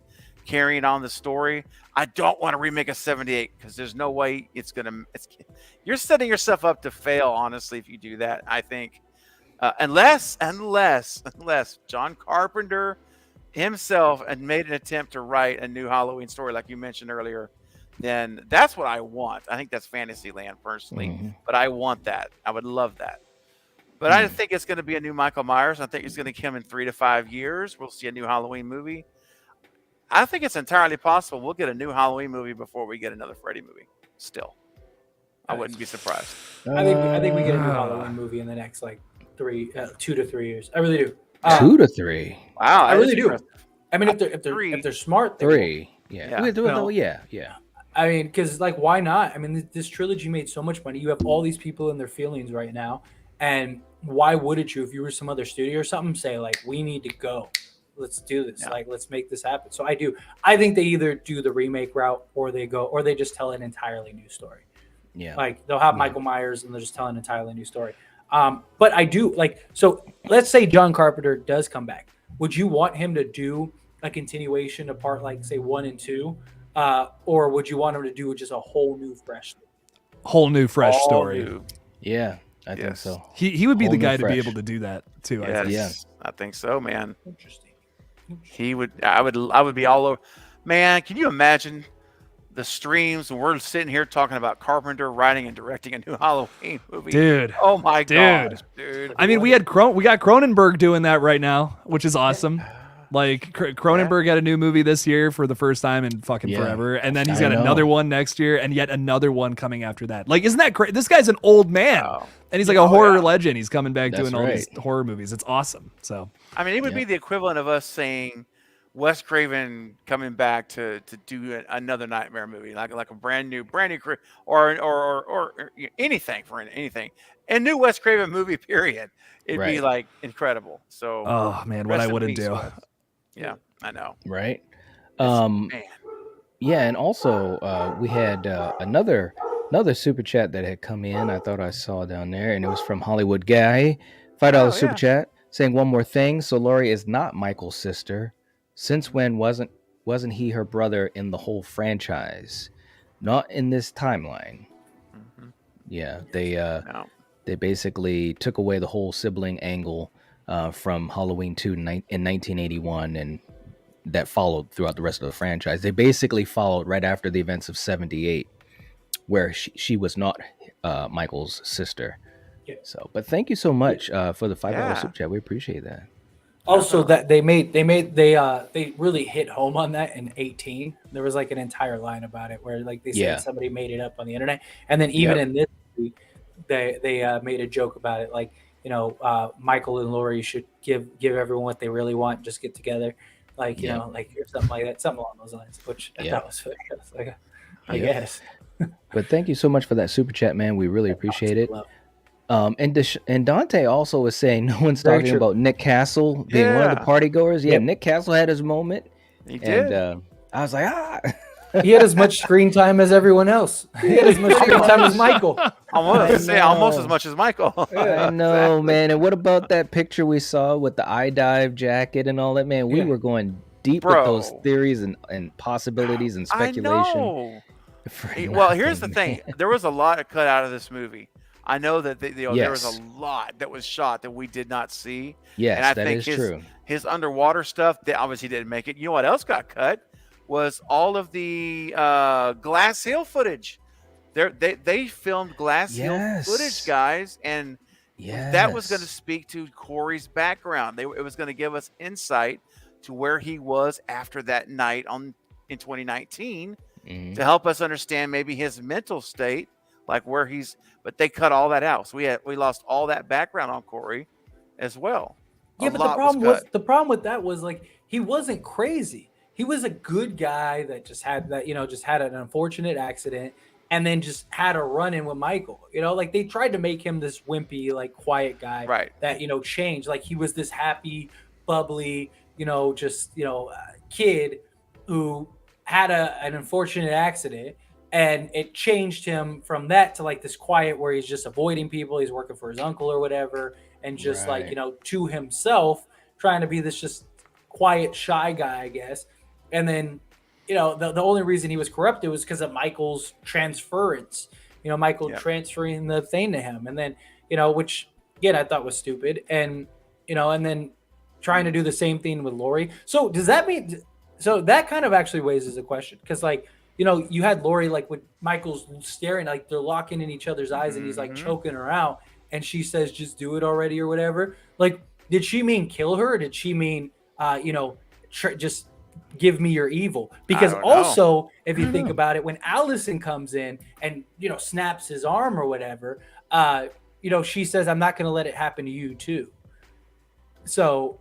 carrying on the story. I don't want to remake a 78 because there's no way you're setting yourself up to fail, honestly, if you do that. I think unless John Carpenter himself had made an attempt to write a new Halloween story like you mentioned earlier, then that's what I want. I think that's Fantasyland personally, but I want that. I would love that. But I think it's going to be a new Michael Myers. I think he's going to come in 3 to 5 years. We'll see a new Halloween movie. I think it's entirely possible we'll get a new Halloween movie before we get another Freddy movie. Still, I wouldn't be surprised. I think we get a new Halloween movie in the next 2 to 3 years. I really do. 2 to 3. Wow, I really do. impressive. I mean, if they're smart, they will. 3. Yeah. Yeah. I mean, because why not? I mean, this trilogy made so much money. You have all these people in their feelings right now, and why wouldn't you, if you were some other studio or something, say we need to go, let's do this, let's make this happen. So I think they either do the remake route or they just tell an entirely new story. Yeah, they'll have Michael Myers and they'll just tell an entirely new story. But I do so let's say John Carpenter does come back. Would you want him to do a continuation of part say 1 and 2? Or would you want him to do just a whole new fresh story? Yeah, I think so. He would be Whole the new guy to be fresh. able to do that too. Yes, I think. Yeah. I think so, man. Interesting. He would. I would be all over. Man, can you imagine the streams when we're sitting here talking about Carpenter writing and directing a new Halloween movie? Dude. Oh my god, dude. I mean, we got Cronenberg doing that right now, which is awesome. Cronenberg had a new movie this year for the first time in fucking forever, and then he's got another one next year, and yet another one coming after that. Isn't that crazy? This guy's an old man, and he's a horror legend. He's coming back doing all these horror movies. It's awesome. So, I mean, it would be the equivalent of us saying Wes Craven coming back to do another Nightmare movie, like a brand new or anything for anything, a new Wes Craven movie. Period. It'd be incredible. So, oh man, what I wouldn't do. Yeah, I know. Right. Man. Yeah, and also we had another super chat that had come in. I thought I saw down there, and it was from Hollywood Guy, $5 super chat, saying one more thing. So Laurie is not Michael's sister. Since when wasn't he her brother in the whole franchise? Not in this timeline. Yeah, they basically took away the whole sibling angle from Halloween 2 in 1981, and that followed throughout the rest of the franchise. They basically followed right after the events of 78, where she was not Michael's sister. Yeah. So, but thank you so much for the $5 super chat. We appreciate that. Also, that they really hit home on that in 18. There was an entire line about it where they said somebody made it up on the internet, and then even in this movie, they made a joke about it, Michael and Laurie should give everyone what they really want, just get together, or something like that, something along those lines. Which I thought was funny. I guess. But thank you so much for that super chat, man. We really appreciate it. And Dante also was saying no one's talking about Nick Castle being one of the party goers. Yeah, Nick Castle had his moment. He did. And I was like, He had as much screen time as everyone else. He had as much screen time as Michael. Almost as much as Michael. I know, man. And what about that picture we saw with the eye dive jacket and all that, man? We were going deep with those theories and possibilities and speculation. I know. Well, here's the thing. There was a lot cut out of this movie. I know that there was a lot that was shot that we did not see. Yes, and I that think is true. His underwater stuff, they obviously didn't make it. You know what else got cut? was all of the Glass Hill footage. They filmed Glass Hill footage, guys, and that was going to speak to Corey's background. It was going to give us insight to where he was after that night in 2019 to help us understand maybe his mental state, like where he's. But they cut all that out, so we lost all that background on Corey as well. Yeah, but the problem with that was like he wasn't crazy. He was a good guy that just had an unfortunate accident and then just had a run in with Michael. Like they tried to make him this wimpy, like quiet guy, right? That changed. Like he was this happy, bubbly, kid who had an unfortunate accident, and it changed him from that to like this quiet where he's just avoiding people. He's working for his uncle or whatever, and just like to himself, trying to be this just quiet, shy guy, I guess. And then, the only reason he was corrupted was because of Michael's transference. Michael transferring the thing to him, and then which again I thought was stupid, and and then trying to do the same thing with Lori. So does that mean? So that kind of actually raises a question, because like you had Lori like with Michael's staring, like they're locking in each other's eyes, and he's like choking her out, and she says, "Just do it already" or whatever. Like, did she mean kill her? Or did she mean just give me your evil? Because also, if you think about it, when Allison comes in and snaps his arm or whatever, she says, "I'm not going to let it happen to you too." So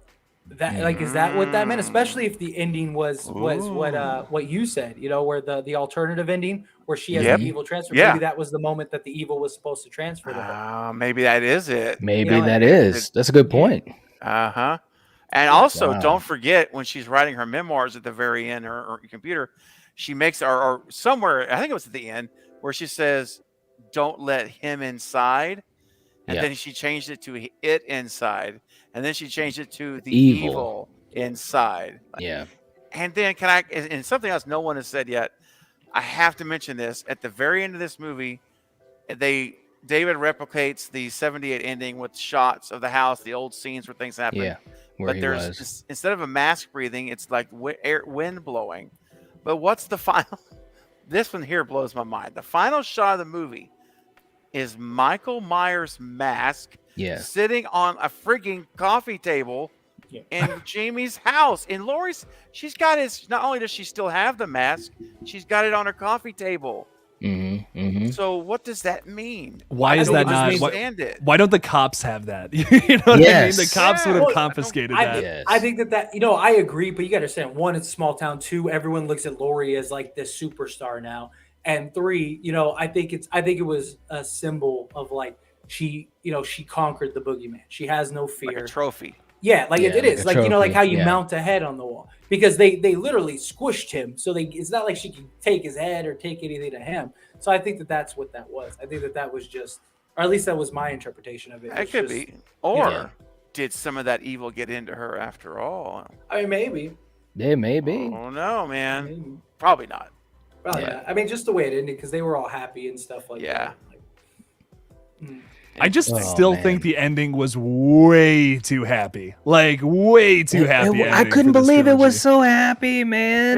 that like, is that what that meant? Especially if the ending was what you said, where the alternative ending where she has the evil transfer. Maybe that was the moment that the evil was supposed to transfer to her. Maybe that is it. Maybe that is. That's a good point. And also, don't forget, when she's writing her memoirs at the very end, her computer, she makes, or somewhere, I think it was at the end, where she says, "Don't let him inside." And then she changed it to "it inside." And then she changed it to the evil inside. Yeah. And then and something else no one has said yet, I have to mention this. At the very end of this movie, David replicates the 78 ending with shots of the house, the old scenes where things happen. Yeah. But there's instead of a mask breathing, it's like wind blowing. But what's the final? This one here blows my mind. The final shot of the movie is Michael Myers' mask sitting on a frigging coffee table in Jamie's house. In Lori's, she's got his. Not only does she still have the mask, she's got it on her coffee table. So what does that mean? Why is that not? Why don't the cops have that? You know what I mean? The cops would have confiscated that. I think that I agree, but you got to understand, one, it's a small town. Two, everyone looks at Lori as like this superstar now, and three, I think it was a symbol of like she conquered the boogeyman. She has no fear. Like a trophy. Yeah, like it is. Like, like how you mount a head on the wall. Because they literally squished him. So it's not like she can take his head or take anything to him. So I think that's what that was. I think that was just, or at least that was my interpretation of it. It could be. Or did some of that evil get into her after all? I mean, maybe. Yeah, maybe. Oh, no, man. Maybe. Probably not. Probably not. I mean, just the way it ended, because they were all happy and stuff like that. Like, I just still think the ending was way too happy. Like, way too happy. I couldn't believe it was so happy, man.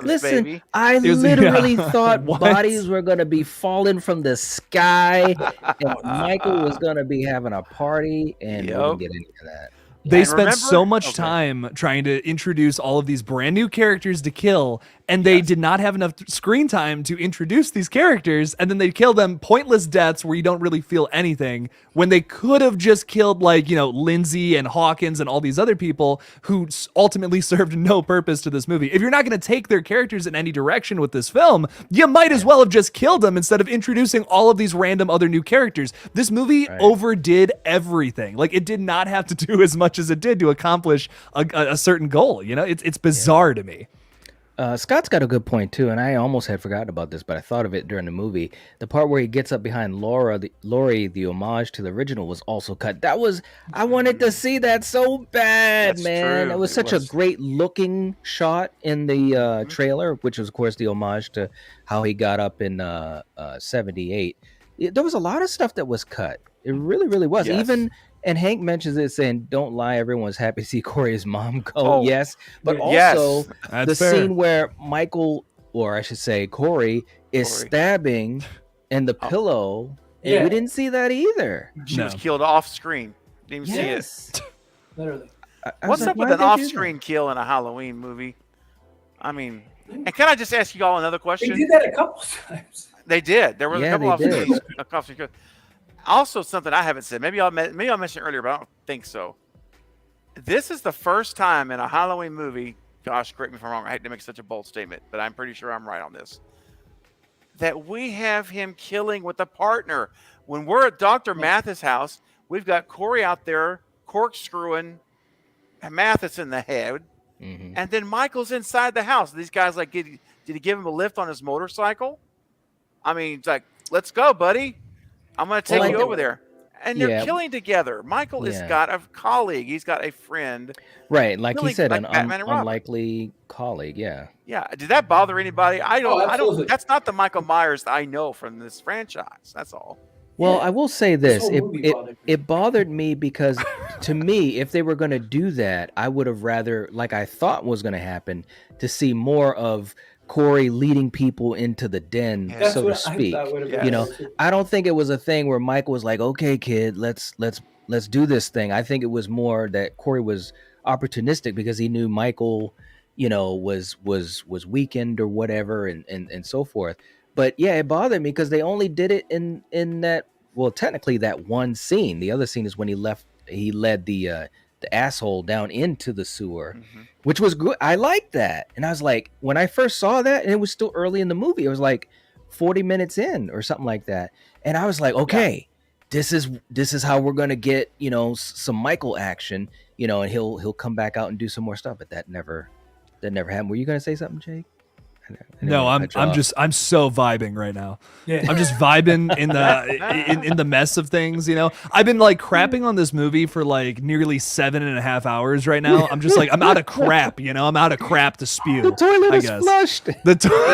Listen, baby. I literally thought bodies were going to be falling from the sky, and Michael was going to be having a party, and we didn't get into that. They spent so much time trying to introduce all of these brand new characters to kill, and they did not have enough screen time to introduce these characters, and then they kill them pointless deaths where you don't really feel anything, when they could have just killed, like, Lindsay and Hawkins and all these other people who ultimately served no purpose to this movie. If you're not going to take their characters in any direction with this film, you might as well have just killed them instead of introducing all of these random other new characters. This movie overdid everything. Like, it did not have to do as much as it did to accomplish a certain goal. It's bizarre to me. Scott's got a good point too, and I almost had forgotten about this, but I thought of it during the movie. The part where he gets up behind Lori, the homage to the original, was also cut. I wanted to see that so bad. That's man. True. It was such a great looking shot in the trailer, which was of course the homage to how he got up in 78. There was a lot of stuff that was cut. It really, really was. Yes. And Hank mentions it saying, "Don't lie, everyone's happy to see Corey's mom go." Oh, yes, but yes. also That's the fair. scene where Michael, or I should say Corey, is stabbing in the pillow. And Yeah. we didn't see that either. She No. was killed off screen. Didn't even Yes. see it. Literally. I was What's like, up with why'd an they do that? off-screen kill in a Halloween movie? I mean, and can I just ask you all another They question? did that a couple times. They did. There was Yeah, a couple they did. off-screen kills. Also, something I haven't said. Maybe I mentioned it earlier, but I don't think so. This is the first time in a Halloween movie. Gosh, correct me if I'm wrong. I hate to make such a bold statement, but I'm pretty sure I'm right on this. That we have him killing with a partner. When we're at Dr. Mathis' house, we've got Corey out there corkscrewing Mathis in the head, Mhm. and then Michael's inside the house. These guys like, did he give him a lift on his motorcycle? I mean, it's like, let's go, buddy. I'm going to take Well, you I- over there. And they're Yeah. killing together. Michael has Yeah. got a colleague. He's got a friend. Right, like Really he said, like an Batman and Robin. unlikely colleague. Yeah. Yeah. Did that bother anybody? I don't. absolutely. That's not the Michael Myers I know from this franchise. That's all. Well, Yeah. I will say this: whole movie bothered me. it bothered me because, to me, if they were going to do that, I would have rather, like I thought was going to happen, to see more of Corey leading people into the den, That's so to what speak. I thought would have Yeah. been You know, better, too. I don't think it was a thing where Michael was like, "Okay, kid, let's do this thing." I think it was more that Corey was opportunistic because he knew Michael, you know, was weakened or whatever, and so forth. But yeah, it bothered me because they only did it in that, well, technically that one scene. The other scene is when he led the asshole down into the sewer, which was good. I liked that. And I was like, when I first saw that, and it was still early in the movie, it was like 40 minutes in or something like that. And I was like, okay, this is how we're gonna get, you know, some Michael action, you know, and he'll come back out and do some more stuff. But that never happened. Were you gonna say something, Jake? I didn't No, wanna cut you off. I'm so vibing right now. Yeah. I'm just vibing in the in the mess of things, you know. I've been like crapping on this movie for like nearly 7.5 hours right now. I'm just like, I'm out of crap, you know. I'm out of crap to spew. The toilet I is guess. flushed.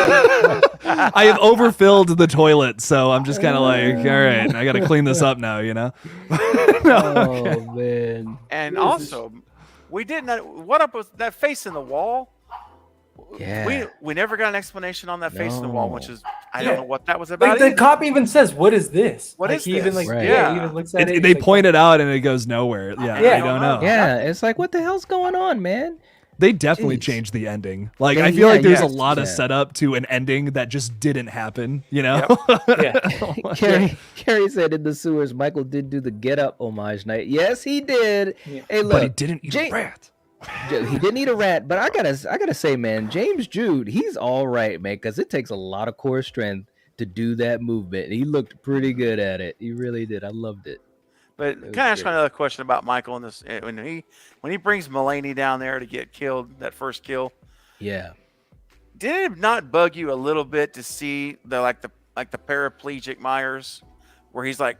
I have overfilled the toilet, so I'm just kind of like, all right, I got to clean this up now, you know. Oh man. And also, we didn't. What up with that face in the wall? Yeah. We never got an explanation on that face in the wall, which No. is I don't know what that was about. Like the either. cop even says, "What is this?" What like, is he even this? like Right. yeah, he Yeah. even looks at it. They he's like, point it out and it goes nowhere. Yeah, Yeah. I don't know. Yeah, it's like, what the hell's going on, man? They definitely Jeez. changed the ending. Like, They- I feel yeah, like there's a yes, lot of yeah. setup to an ending that just didn't happen, you know? Yeah. Carrie said in the sewers, Michael did do the Get Up homage night. Yes, he did. Yeah. Hey, look, But he didn't eat Ja- a rat. He didn't eat a rat, but I gotta say, man, James Jude, he's all right, man, because it takes a lot of core strength to do that movement. He looked pretty good at it. He really did. I loved it. But was can I ask great. another question about Michael in this? When he brings Mulaney down there to get killed, that first kill, Yeah. did it not bug you a little bit to see the paraplegic Myers, where he's like,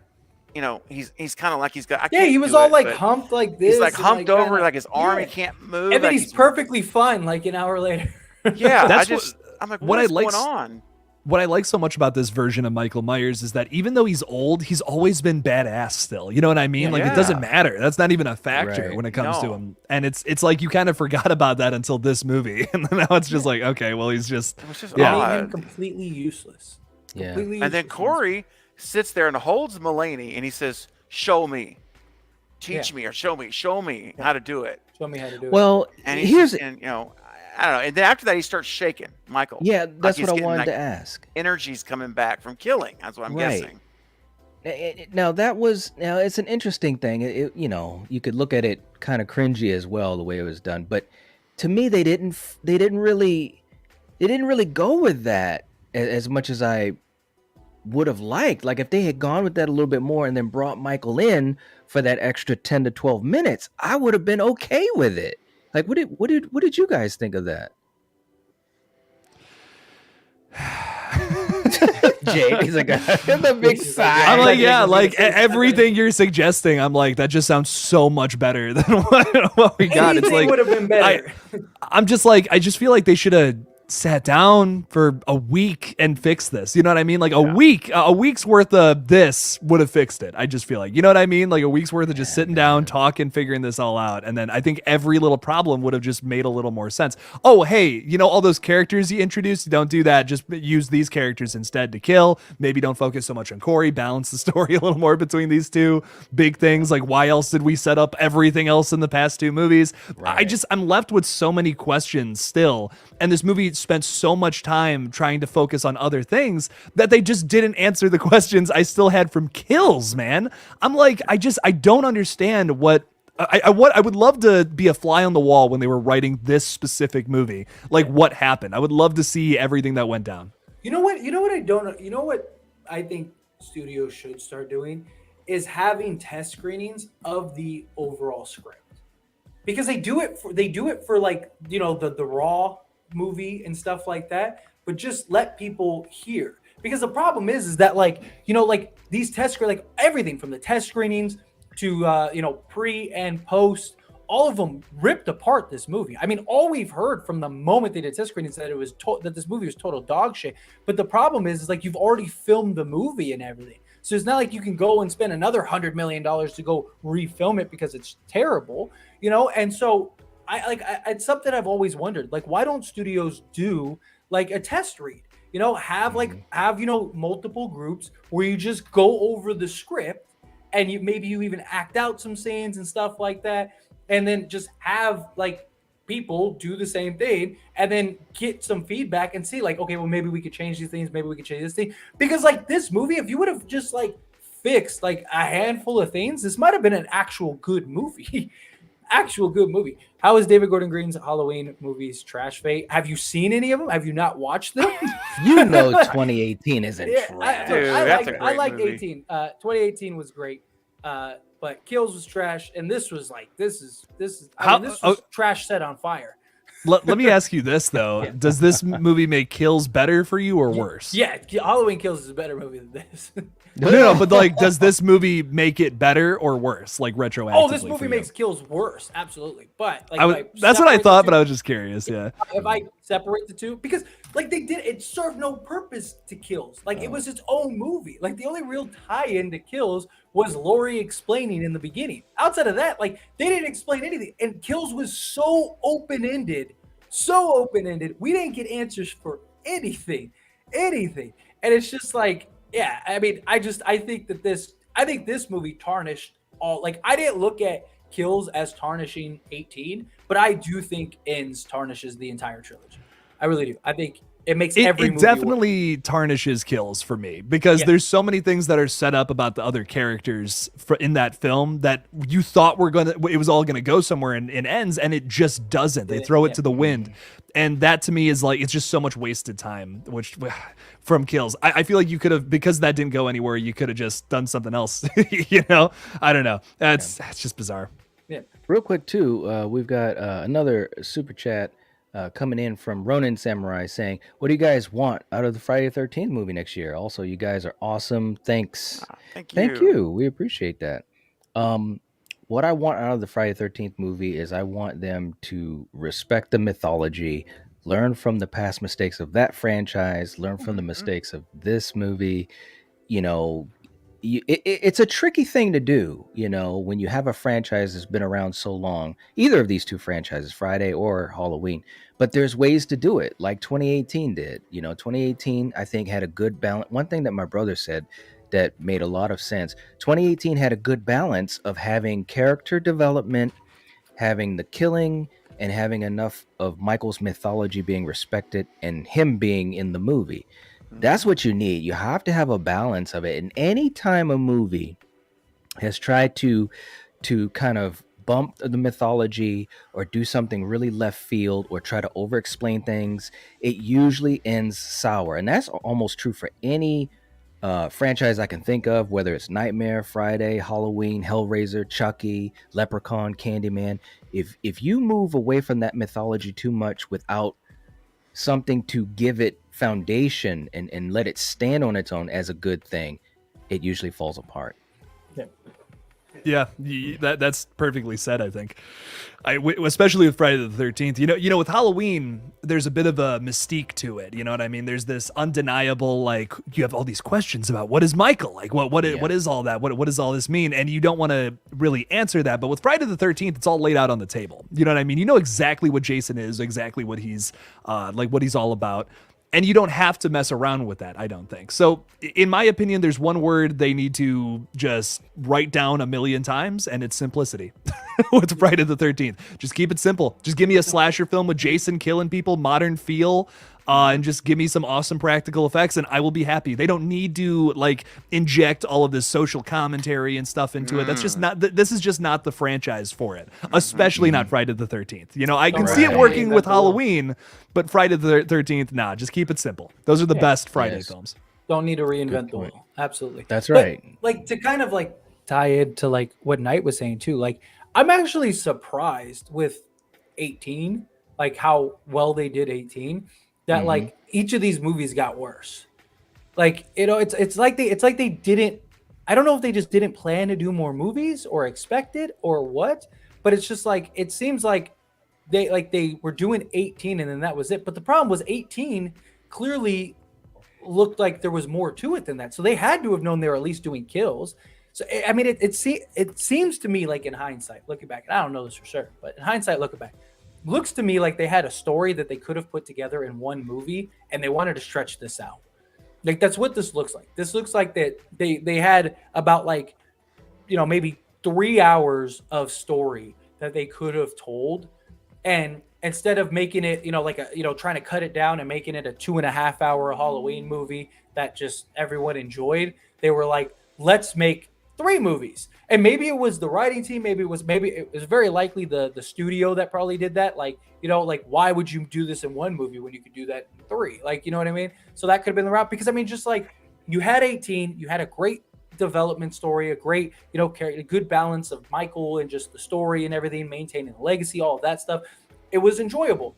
you know, he's kind of like he's got. I Yeah, can't he was do all it, like but humped like this. He's like and, humped over, kinda- like his arm Yeah. he can't move. And then like he's perfectly fine. Like an hour later. Yeah, That's I'm like, what what I is like going on? What I like so much about this version of Michael Myers is that even though he's old, he's always been badass still. You know what I mean? Like, it doesn't matter. That's not even a factor Right. when it comes to No. him. And it's like you kind of forgot about that until this movie. And then now it's just like, okay, well, he's just It was just Yeah. Made odd. him completely useless. Yeah. Completely And then useless. Corey sits there and holds Mulaney and he says, "Show me, teach Yeah. me, or show me how to do it." Show me how to do it. Well, And he's here's just, and you know, I don't know. And then after that, he starts shaking. Michael. yeah, Like that's he's what I getting, wanted like, to ask. Energy's coming back from killing. That's what I'm Right. guessing. Now it's an interesting thing. You know, you could look at it kind of cringy as well, the way it was done. But to me, they didn't really go with that as much as I would have liked. Like if they had gone with that a little bit more and then brought Michael in for that extra 10 to 12 minutes, I would have been okay with it. Like what did you guys think of that? Jake, he's like the big sigh. I'm like, yeah, like everything you're suggesting, I'm like, that just sounds so much better than what we got. It's Anything like would have been better. I'm just like, I just feel like they should have sat down for a week and fixed this. You know what I mean? Like a week's worth of this would have fixed it. I just feel like, you know what I mean? Like a week's worth of just sitting down, talking, figuring this all out. And then I think every little problem would have just made a little more sense. Oh, hey, you know, all those characters you introduced, you don't do that. Just use these characters instead to kill. Maybe don't focus so much on Corey, balance the story a little more between these two big things. Like, why else did we set up everything else in the past two movies? Right. I'm left with so many questions still. And this movie spent so much time trying to focus on other things that they just didn't answer the questions I still had from Kills, man. I'm like, I don't understand what I would love to be a fly on the wall when they were writing this specific movie. Like, what happened? I would love to see everything that went down. You know what I think studios should start doing is having test screenings of the overall script. Because they do it for like, you know, the Raw movie and stuff like that, but just let people hear. Because the problem is that, like, you know, like these test like everything from the test screenings to you know, pre and post, all of them ripped apart this movie. I mean, all we've heard from the moment they did test screenings that that this movie was total dog shit. But the problem is like you've already filmed the movie and everything. So it's not like you can go and spend another $100 million to go refilm it because it's terrible, you know? And so it's something I've always wondered, like, why don't studios do like a test read, you know, have, you know, multiple groups where you just go over the script and maybe you even act out some scenes and stuff like that. And then just have like people do the same thing and then get some feedback and see like, okay, well, maybe we could change these things. Maybe we could change this thing. Because like this movie, if you would have just like fixed like a handful of things, this might've been an actual good movie. Actual good movie. How is David Gordon Green's Halloween movies trash fate? Have you seen any of them? Have you not watched them? You know 2018 isn't trash. I like 18. 2018 was great. But Kills was trash, and this was like this is this was trash set on fire. Let me ask you this though: does this movie make Kills better for you or worse? Yeah, Halloween Kills is a better movie than this. No, but like, does this movie make it better or worse? Like retroactively? Oh, this movie makes Kills worse, absolutely. But like, that's what I thought, but I was just curious. Yeah. If I separate the two, because like it served no purpose to Kills. Like it was its own movie. Like the only real tie-in to Kills was Laurie explaining in the beginning. Outside of that, like they didn't explain anything. And Kills was so open-ended. We didn't get answers for anything. And it's just like, yeah, I mean, I think this movie tarnished all. Like, I didn't look at Kills as tarnishing 18, but I do think Ends tarnishes the entire trilogy. I really do. I think it makes every movie it definitely tarnishes Kills for me because there's so many things that are set up about the other characters in that film that you thought it was all gonna go somewhere in Ends, and it just doesn't. They throw it to the wind. And that to me is like, it's just so much wasted time, which from Kills. I feel like you could have, because that didn't go anywhere, you could have just done something else. You know, I don't know. That's just bizarre. Yeah. Real quick too, we've got another super chat coming in from Ronin Samurai saying, "What do you guys want out of the Friday the 13th movie next year? Also, you guys are awesome. Thanks. Thank you. We appreciate that. What I want out of the Friday the 13th movie is I want them to respect the mythology, learn from the past mistakes of that franchise, learn from the mistakes of this movie. You know, it's a tricky thing to do, you know, when you have a franchise that's been around so long, either of these two franchises, Friday or Halloween, but there's ways to do it like 2018 did. You know, 2018, I think, had a good balance. One thing that my brother said that made a lot of sense. 2018 had a good balance of having character development, having the killing, and having enough of Michael's mythology being respected and him being in the movie. That's what you need. You have to have a balance of it. And any time a movie has tried to kind of bump the mythology or do something really left field or try to over explain things, it usually ends sour. And that's almost true for any franchise I can think of, whether it's Nightmare, Friday, Halloween, Hellraiser, Chucky, Leprechaun, Candyman. If you move away from that mythology too much without something to give it foundation and let it stand on its own as a good thing, it usually falls apart. Yeah. Yeah, that's perfectly said. I think, especially with Friday the 13th. You know, with Halloween, there's a bit of a mystique to it. You know what I mean? There's this undeniable, like, you have all these questions about what is Michael, like, what is all that? What does all this mean? And you don't want to really answer that. But with Friday the 13th, it's all laid out on the table. You know what I mean? You know exactly what Jason is, exactly what he's what he's all about. And you don't have to mess around with that, I don't think. So, in my opinion, there's one word they need to just write down 1,000,000 times, and it's simplicity. With Friday the 13th. Just keep it simple. Just give me a slasher film with Jason killing people, modern feel, and just give me some awesome practical effects, and I will be happy. They don't need to, like, inject all of this social commentary and stuff into it. That's just not, this is just not the franchise for it, especially not Friday the 13th. You know, I can see it working with Halloween, but Friday the 13th, nah, just keep it simple. Those are the best Friday films. Don't need to reinvent the wheel. Absolutely. That's right. But, like, to kind of, like, tie it to, like, what Knight was saying, too, like, I'm actually surprised with 18, like, how well they did 18. That like each of these movies got worse. Like, you know, it's like they didn't, I don't know if they just didn't plan to do more movies or expect it or what, but it's just like, it seems like they were doing 18 and then that was it. But the problem was 18 clearly looked like there was more to it than that. So they had to have known they were at least doing kills. So I mean, it seems to me, like, in hindsight, looking back, and I don't know this for sure, but in hindsight, looking back, looks to me like they had a story that they could have put together in one movie and they wanted to stretch this out. Like, that's what this looks like. This looks like that they had about, like, you know, maybe 3 hours of story that they could have told. And instead of making it, you know, like trying to cut it down and making it a 2.5 hour Halloween movie that just everyone enjoyed, they were like, let's make 3 movies. And maybe it was the writing team, maybe it was very likely the studio that probably did that. Like, you know, like, why would you do this in 1 movie when you could do that in 3? Like, you know what I mean? So that could have been the route, because I mean, just like, you had 18, you had a great development story, a great, you know, a good balance of Michael and just the story and everything, maintaining the legacy, all of that stuff. It was enjoyable.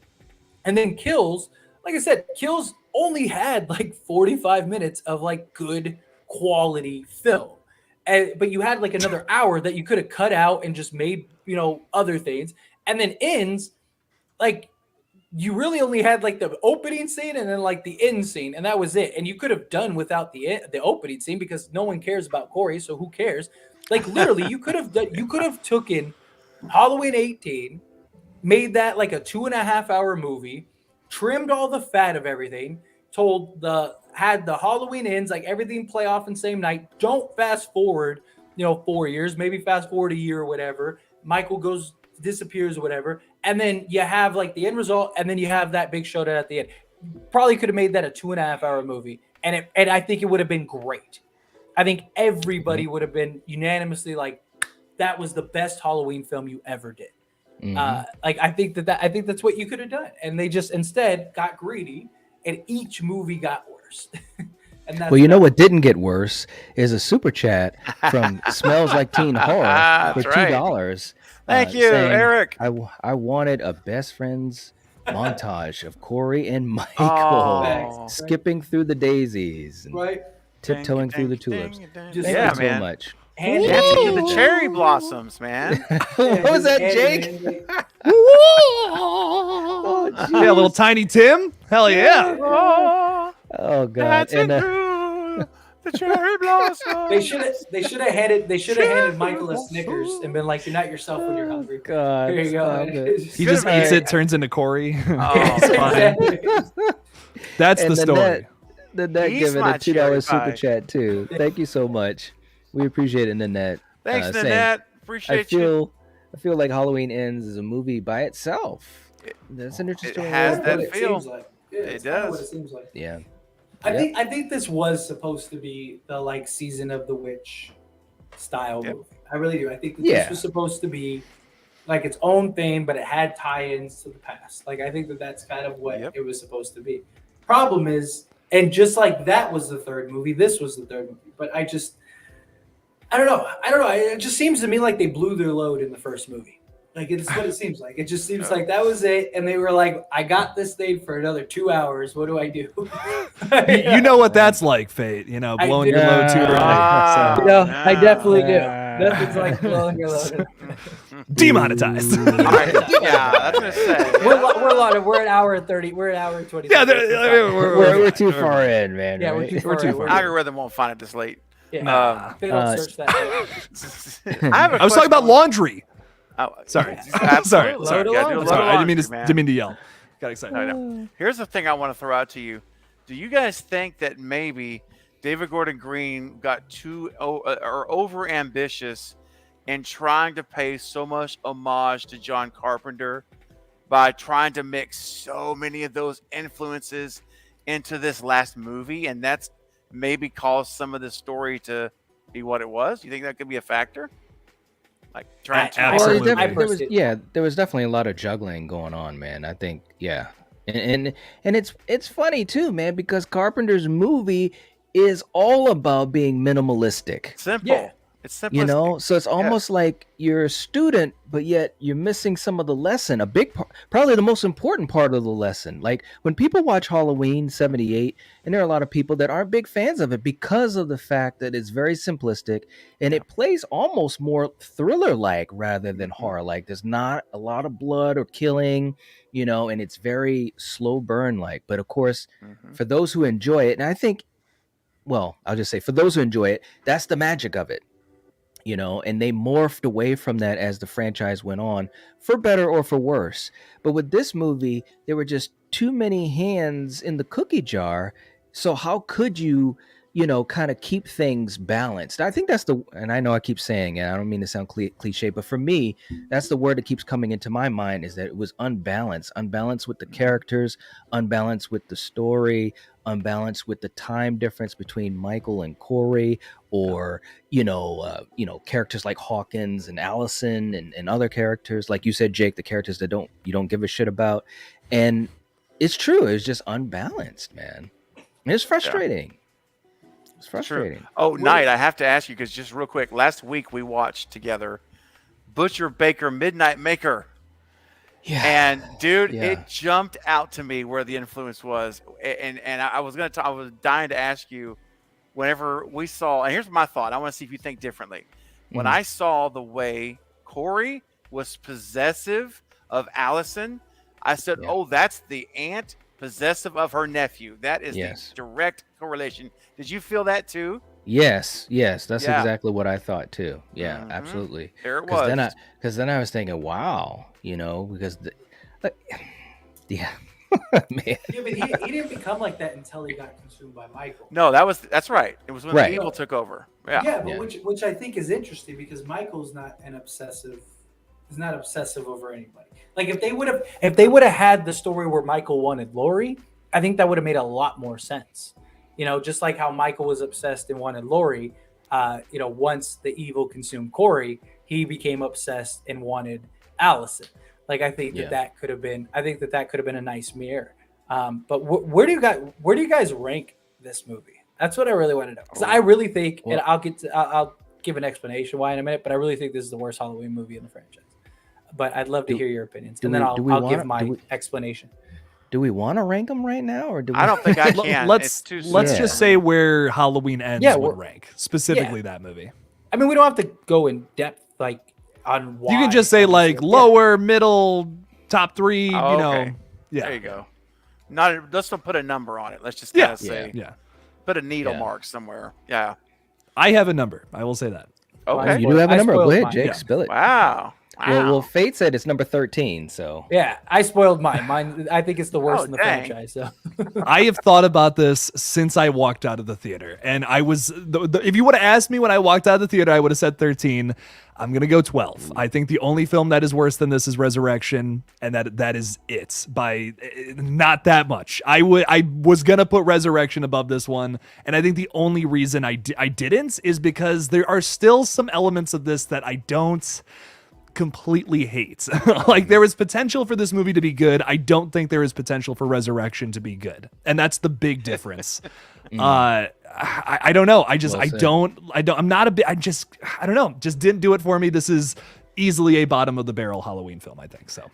And then Kills, like I said, Kills only had like 45 minutes of like good quality film. But you had like another hour that you could have cut out and just made, you know, other things. And then Ends, like, you really only had like the opening scene and then like the end scene, and that was it. And you could have done without the opening scene, because no one cares about Corey, so who cares? Like, literally, you could have taken Halloween 18, made that like a 2.5 hour movie, trimmed all the fat of everything, had the Halloween Ends, like, everything play off in the same night. Don't fast forward, you know, 4 years, maybe fast forward a year or whatever. Michael disappears or whatever. And then you have like the end result, and then you have that big showdown at the end. Probably could have made that a 2.5 hour movie. And I think it would have been great. I think everybody would have been unanimously like, that was the best Halloween film you ever did. Like, I think that's what you could have done. And they just instead got greedy, and each movie got worse. And that's, well, you know what didn't get worse is a super chat from Smells Like Teen Horror for $2. Thank you, saying, Eric. I wanted a best friends montage of Corey and Michael skipping through the daisies and tiptoeing through the tulips. Thank you so much. And the cherry blossoms, man. What was that, Jake? Yeah, little Tiny Tim. Hell yeah. Oh God. The cherry blossom. They should have handed Michael a Snickers and been like, "You're not yourself when you're hungry." God, here you go. He just eats it, turns into Corey. That's the story. Nanette giving a $2 super chat too. Thank you so much. We appreciate it, Nanette. Thanks, Nanette. Appreciate you. I feel like Halloween Ends is a movie by itself. That's an interesting. It has that feel. It does. What it seems like. Yeah. I think this was supposed to be the like Season of the Witch style movie. I really do. I think that this was supposed to be like its own thing, but it had tie-ins to the past. Like, I think that's kind of what it was supposed to be. Problem is, and just like that was the third movie, this was the third movie. But I don't know. It just seems to me like they blew their load in the first movie. Like, it's what it seems like. It just seems like that was it. And they were like, I got this thing for another 2 hours. What do I do? You know what that's like, Fate. You know, blowing your load too early. I definitely do. Nothing's like blowing your load. Demonetized. All right. Yeah, that's what I say. We're at hour 30. We're at hour 20. Yeah, We're too far in, man. Yeah, right? we're too far. Algorithm won't find it this late. Yeah. They don't search that. I was talking about laundry. Oh, Sorry. absolutely. Sorry. You gotta do a Sorry. load I of didn't laundry, mean to yell. Got excited. I know. Here's the thing I want to throw out to you. Do you guys think that maybe David Gordon Green got too or over ambitious in trying to pay so much homage to John Carpenter by trying to mix so many of those influences into this last movie, and that's maybe caused some of the story to be what it was? You think that could be a factor? Like trying to absolutely. There was definitely a lot of juggling going on, man. I think, yeah. And it's funny too, man, because Carpenter's movie is all about being minimalistic. Simple. Yeah. It's simplistic. You know, so it's almost like you're a student, but yet you're missing some of the lesson. A big part, probably the most important part of the lesson. Like when people watch Halloween 78, and there are a lot of people that aren't big fans of it because of the fact that it's very simplistic and it plays almost more thriller-like rather than horror-like. There's not a lot of blood or killing, you know, and it's very slow burn-like. But of course, for those who enjoy it, and I think, well, I'll just say for those who enjoy it, that's the magic of it. You know, and they morphed away from that as the franchise went on, for better or for worse. But with this movie, there were just too many hands in the cookie jar. So how could you, you know, kind of keep things balanced? I think that's and I know I keep saying it, I don't mean to sound cliche, but for me, that's the word that keeps coming into my mind, is that it was unbalanced with the characters, unbalanced with the story, unbalanced with the time difference between Michael and Corey, or you know, characters like Hawkins and Allison and other characters, like you said, Jake, the characters that you don't give a shit about. And it's true, it's just unbalanced, man. And it's frustrating. It's frustrating. True. Oh, Knight, I have to ask you, because just real quick, last week we watched together Butcher Baker Midnight Maker. Yeah. And dude, it jumped out to me where the influence was. And I was dying to ask you, whenever we saw, and here's my thought, I want to see if you think differently. When I saw the way Corey was possessive of Allison, I said, oh, that's the aunt possessive of her nephew. That is the direct correlation. Did you feel that too? Yes, that's exactly what I thought too. Yeah, absolutely. There it was. Because then I was thinking, wow, you know, because man. Yeah, but he didn't become like that until he got consumed by Michael. No, that's right. It was when the evil took over. Yeah, but which I think is interesting, because Michael's not an obsessive. He's not obsessive over anybody. Like if they would have had the story where Michael wanted Laurie, I think that would have made a lot more sense. You know, just like how Michael was obsessed and wanted Laurie, you know, once the evil consumed Corey, he became obsessed and wanted Allison. Like I think that could have been a nice mirror. But where do you guys rank this movie? That's what I really want to know. Because I really think, and I'll give an explanation why in a minute, but I really think this is the worst Halloween movie in the franchise. But I'd love to hear your opinions, and then I'll give my explanation. Do we want to rank them right now, or do we? I don't think I can. Let's just say where Halloween Ends would rank, specifically that movie. I mean, we don't have to go in depth like on why. You can just say like lower, middle, top three. Oh, you know, okay. There you go. Let's not put a number on it. Let's just kind of say, put a needle mark somewhere. Yeah. I have a number. I will say that. Okay. You do have a number. Go ahead, Jake. Spill it. Wow. Well, Fate said it's number 13. So yeah, I spoiled mine. Mine, I think it's the worst in the franchise. So I have thought about this since I walked out of the theater, and I was. If you would have asked me when I walked out of the theater, I would have said 13. I'm gonna go 12. I think the only film that is worse than this is Resurrection, and that is it by not that much. I was gonna put Resurrection above this one, and I think the only reason I didn't is because there are still some elements of this that I don't completely hate. Like there is potential for this movie to be good. I don't think there is potential for Resurrection to be good, and that's the big difference. I don't know. I don't know. Just didn't do it for me. This is easily a bottom of the barrel Halloween film, I think so.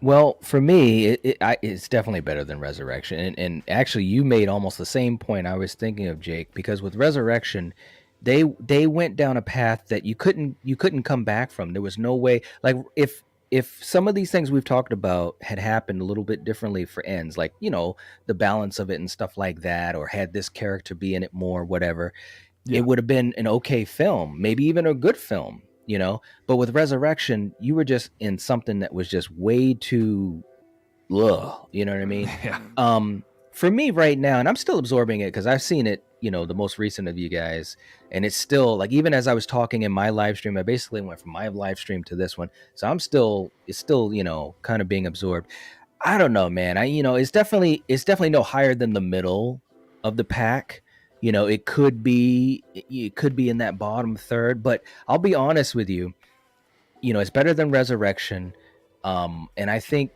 Well, for me, it's definitely better than Resurrection. And actually, you made almost the same point I was thinking of, Jake, because with Resurrection, they went down a path that you couldn't come back from. There was no way. Like if some of these things we've talked about had happened a little bit differently for Ends, like the balance of it and stuff like that, or had this character be in it more, whatever, it would have been an okay film, maybe even a good film, But with Resurrection, you were just in something that was just way too, you know what I mean? Yeah. For me right now, and I'm still absorbing it because I've seen it, the most recent of you guys, and it's still like, even as I was talking in my live stream, I basically went from my live stream to this one, so it's still kind of being absorbed. I don't know, man. It's definitely no higher than the middle of the pack. It could be in that bottom third, but I'll be honest with you, it's better than Resurrection, and I think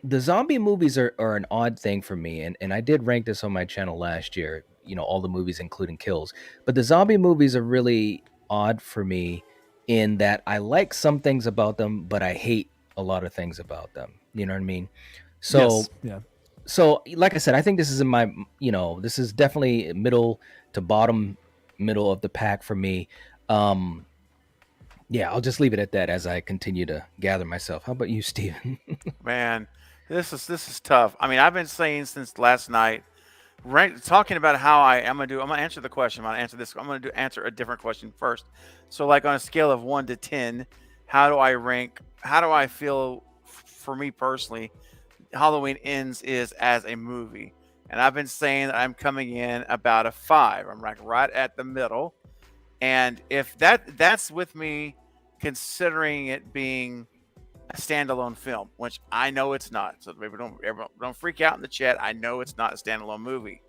the zombie movies are an odd thing for me, and I did rank this on my channel last year, all the movies including Kills, but the zombie movies are really odd for me in that I like some things about them, but I hate a lot of things about them. You know what I mean? So Yes. Yeah. so like I said, I think this is in my, this is definitely middle to bottom middle of the pack for me. Yeah, I'll just leave it at that as I continue to gather myself. How about you, Steven? Man, this is tough. I mean, I've been saying since last night, talking about how I'm gonna answer the question. I'm gonna answer a different question first. So, like on a scale of 1 to 10, how do I rank? How do I feel for me personally? Halloween Ends is as a movie, and I've been saying that I'm coming in about a 5. I'm like right at the middle, and if that's with me considering it being a standalone film, which I know it's not. So everyone don't freak out in the chat. I know it's not a standalone movie,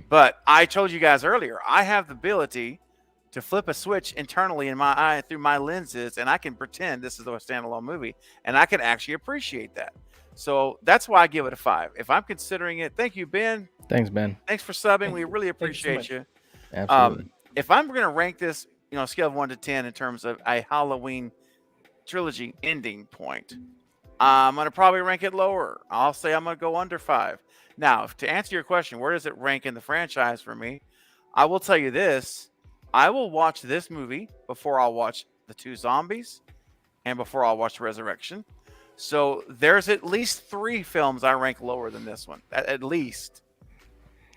but I told you guys earlier, I have the ability to flip a switch internally in my eye through my lenses, and I can pretend this is a standalone movie, and I can actually appreciate that. So that's why I give it a 5. If I'm considering it, thank you, Ben. Thanks, Ben. Thanks for subbing. We really appreciate you. Absolutely. If I'm going to rank this, scale of 1 to 10 in terms of a Halloween trilogy ending point, I'm going to probably rank it lower. I'll say I'm going to go under 5. Now, to answer your question, where does it rank in the franchise for me? I will tell you this. I will watch this movie before I'll watch The Two Zombies and before I'll watch Resurrection. So there's at least 3 films I rank lower than this one. At least.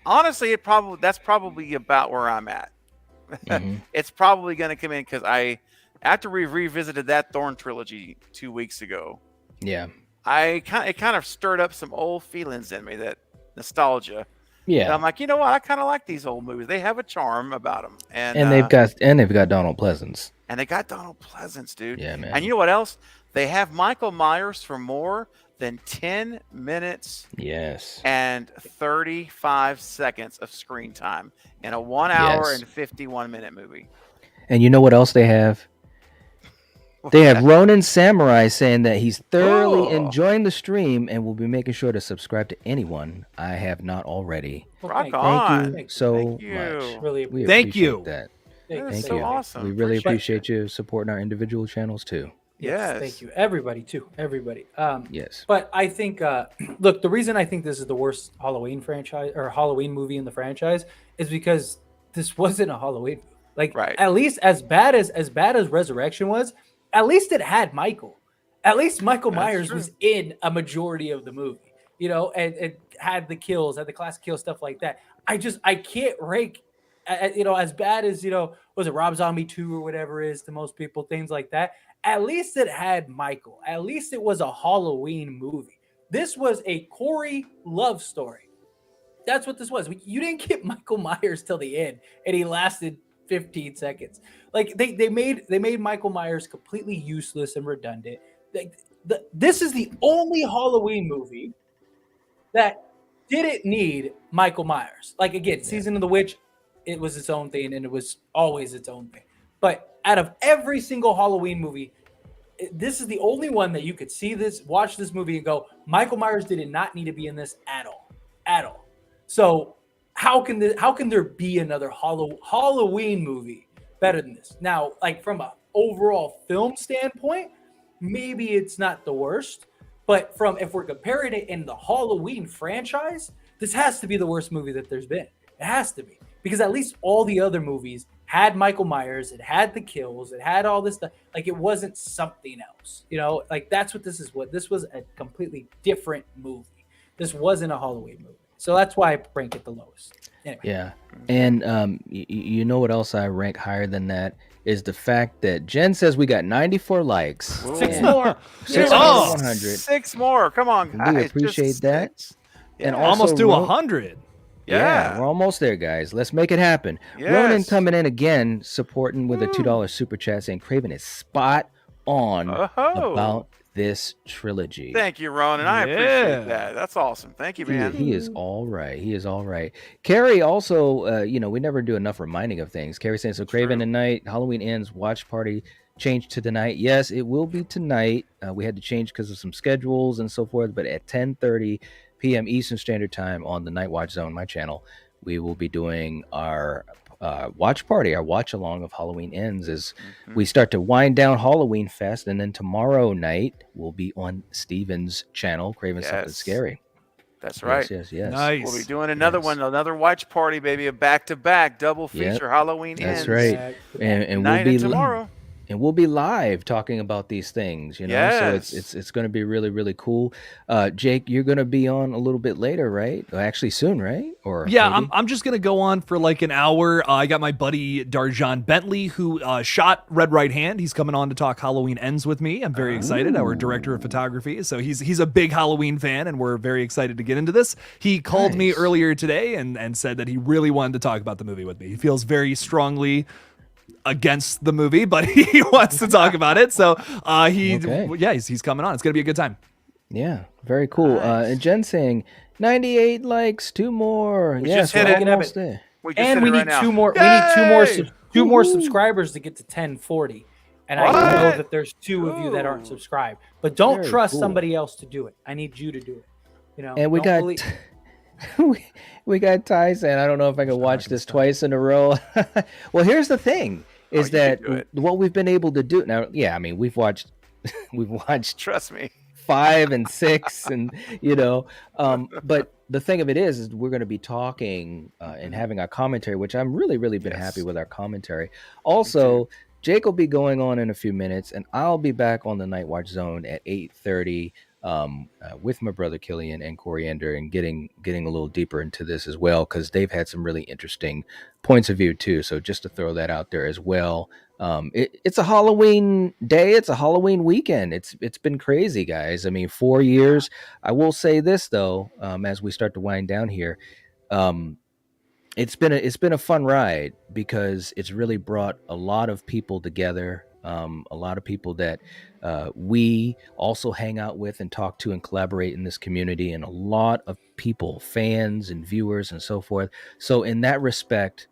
Honestly, that's probably about where I'm at. It's probably going to come in because after we revisited that Thorn trilogy 2 weeks ago, yeah, it kind of stirred up some old feelings in me, that nostalgia. Yeah, and I'm like, you know what? I kind of like these old movies. They have a charm about them, and they've got Donald Pleasance. And they got Donald Pleasance, dude. Yeah, man. And you know what else? They have Michael Myers for more than 10 minutes. Yes. And 35 seconds of screen time in a 1 hour and 51 minute movie. And you know what else they have? They have Ronin Samurai saying that he's thoroughly enjoying the stream and will be making sure to subscribe to anyone I have not already. Rock on. Thank you so much. Really We Thank appreciate you. that. Thank you. Awesome. We really appreciate you supporting our individual channels too. Yes. Thank you. Everybody too. Everybody. Yes. But I think look, the reason I think this is the worst Halloween franchise or Halloween movie in the franchise is because this wasn't a Halloween movie. Like at least as bad as Resurrection was, at least it had Michael. At least Michael Myers was in a majority of the movie, and it had the kills, had the classic kills, stuff like that. I can't rank, as bad as, was it Rob Zombie 2 or whatever it is to most people, things like that. At least it had Michael. At least it was a Halloween movie. This was a Corey love story. That's what this was. You didn't get Michael Myers till the end, and he lasted 15 seconds. Like they made Michael Myers completely useless and redundant. This is the only Halloween movie that didn't need Michael Myers. Like again, Season of the Witch, it was its own thing, and it was always its own thing. But out of every single Halloween movie, this is the only one that you could watch this movie and go, Michael Myers did not need to be in this at all. So how can there be another Halloween movie better than this? Now, like from an overall film standpoint, maybe it's not the worst, but if we're comparing it in the Halloween franchise, this has to be the worst movie that there's been. It has to be, because at least all the other movies had Michael Myers, it had the kills, it had all this stuff. Like it wasn't something else, you know. Like that's what this is. What this was a completely different movie. This wasn't a Halloween movie, so that's why I rank it the lowest. Anyway. Yeah, and you know what else I rank higher than that is the fact that Jen says we got 94 likes. 6 more. 6 Oh, 100. 6 more. Come on, guys. We appreciate Just that. 6. And Yeah. Almost to Ron- 100. Yeah. we're almost there, guys. Let's make it happen. Yes. Ronan coming in again, supporting with a $2 super chat, saying Craven is spot on Oh. about this trilogy. Thank you, Ronan. I Yeah. appreciate that. That's awesome. Thank you, man. He is all right. He is all right. Carrie also, we never do enough reminding of things. Carrie saying, so Craven tonight, Halloween Ends watch party changed to tonight. Yes, it will be tonight. We had to change because of some schedules and so forth, but at 10:30 p.m. Eastern Standard Time on the Night Watch Zone, my channel, we will be doing our watch party, our watch along of Halloween Ends as we start to wind down Halloween Fest. And then tomorrow night we'll be on Steven's channel, Craven Something Yes. Scary. That's right. Yes. Nice. We'll be doing another one, another watch party, baby, a back-to-back double Yep. feature Halloween That's Ends. right. And we'll Tonight be and tomorrow. and we'll be live talking about these things, you know. Yes. So it's going to be really, really cool. Jake, you're going to be on a little bit later, right? Actually soon, right? Or Yeah, maybe? I'm just gonna go on for like an hour. I got my buddy Darjan Bentley who shot Red Right Hand. He's coming on to talk Halloween Ends with me. I'm very excited. Our director of photography, so he's a big Halloween fan, and we're very excited to get into this. He called me Nice. earlier today and said that he really wanted to talk about the movie with me. He feels very strongly against the movie, but he wants to talk about it. So he's coming on. It's gonna be a good time. Yeah, very cool. And Jen saying 98 likes, 2 more. We Yes, just hit we're it. almost there. We just And hit we it need right now. 2 more. We need Yay! two more subscribers to get to 1040. And I What? know that there's 2 of you that aren't subscribed, but don't Very trust cool. somebody else to do it. I need you to do it. You know. And we don't got believe- we got Ty saying, I don't know if I can watch this twice in a row. Well, here's the thing is you that can do it. what we've been able to do now, I mean, we've watched Trust me. 5 and 6 and but the thing of it is we're going to be talking and having our commentary, which I'm really been happy with our commentary. Also, Jake will be going on in a few minutes and I'll be back on the Night Watch Zone at 8:30 with my brother Killian and Coriander and getting a little deeper into this as well, because they've had some really interesting points of view too. So just to throw that out there as well. It's a Halloween day. It's a Halloween weekend. It's been crazy, guys. I mean, 4 years. I will say this though, as we start to wind down here, it's been a fun ride because it's really brought a lot of people together. A lot of people that we also hang out with and talk to and collaborate in this community, and a lot of people, fans and viewers and so forth. So in that respect,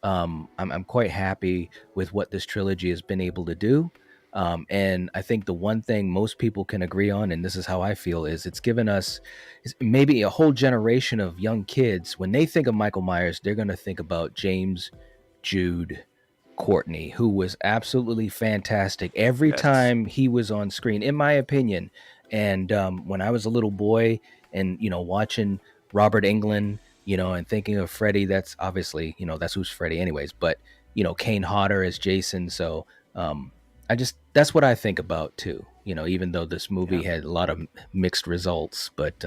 I'm quite happy with what this trilogy has been able to do. And I think the one thing most people can agree on, and this is how I feel, is it's given us maybe a whole generation of young kids. When they think of Michael Myers, they're going to think about James Jude Courtney, who was absolutely fantastic every time he was on screen, in my opinion. And when I was a little boy and, watching Robert Englund, and thinking of Freddy, that's obviously, that's who's Freddy anyways, but, Kane Hodder as Jason. So that's what I think about too, even though this movie had a lot of mixed results, but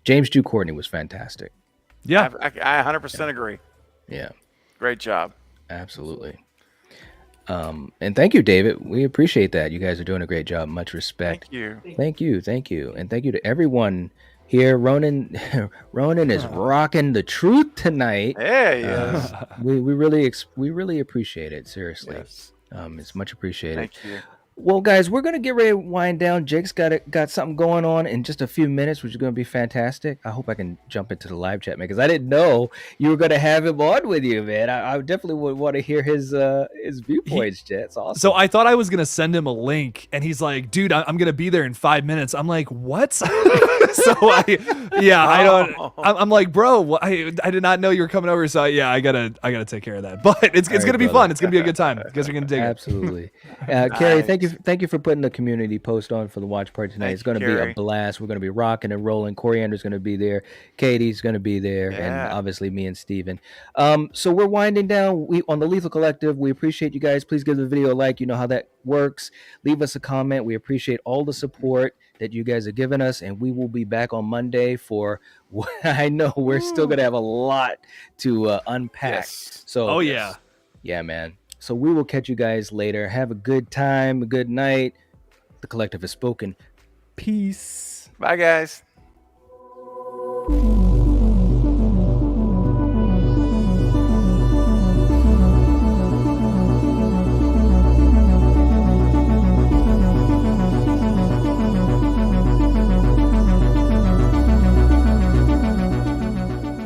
James Jude Courtney was fantastic. Yeah. I 100% agree. Yeah. Great job. Absolutely. And thank you, David. We appreciate that. You guys are doing a great job. Much respect. Thank you. Thank you. And thank you to everyone here. Ronan is rocking the truth tonight. Yeah, he is. We really appreciate it. Seriously. Yes. It's much appreciated. Thank you. Well, guys, we're gonna get ready to wind down. Jake's got something going on in just a few minutes, which is gonna be fantastic. I hope I can jump into the live chat, man, because I didn't know you were gonna have him on with you, man. I definitely would want to hear his viewpoints, Jet. It's awesome. So I thought I was gonna send him a link, and he's like, "Dude, I'm gonna be there in 5 minutes." I'm like, "What?" So I'm like, bro, I did not know you were coming over. So yeah, I gotta take care of that. But it's gonna be fun. It's gonna be a good time. You guys are gonna dig Absolutely. Carrie, thank you for putting the community post on for the watch party tonight. It's gonna be a blast. We're gonna be rocking and rolling. Coriander's gonna be there. Katie's gonna be there, and obviously me and Steven. So we're winding down. We on the Lethal Collective. We appreciate you guys. Please give the video a like. You know how that works. Leave us a comment. We appreciate all the support that you guys are giving us, and we will be back on Monday for what I know we're still gonna have a lot to unpack. So yeah, man. So we will catch you guys later. Have a good time, a good night. The Collective has spoken. Peace. Bye, guys.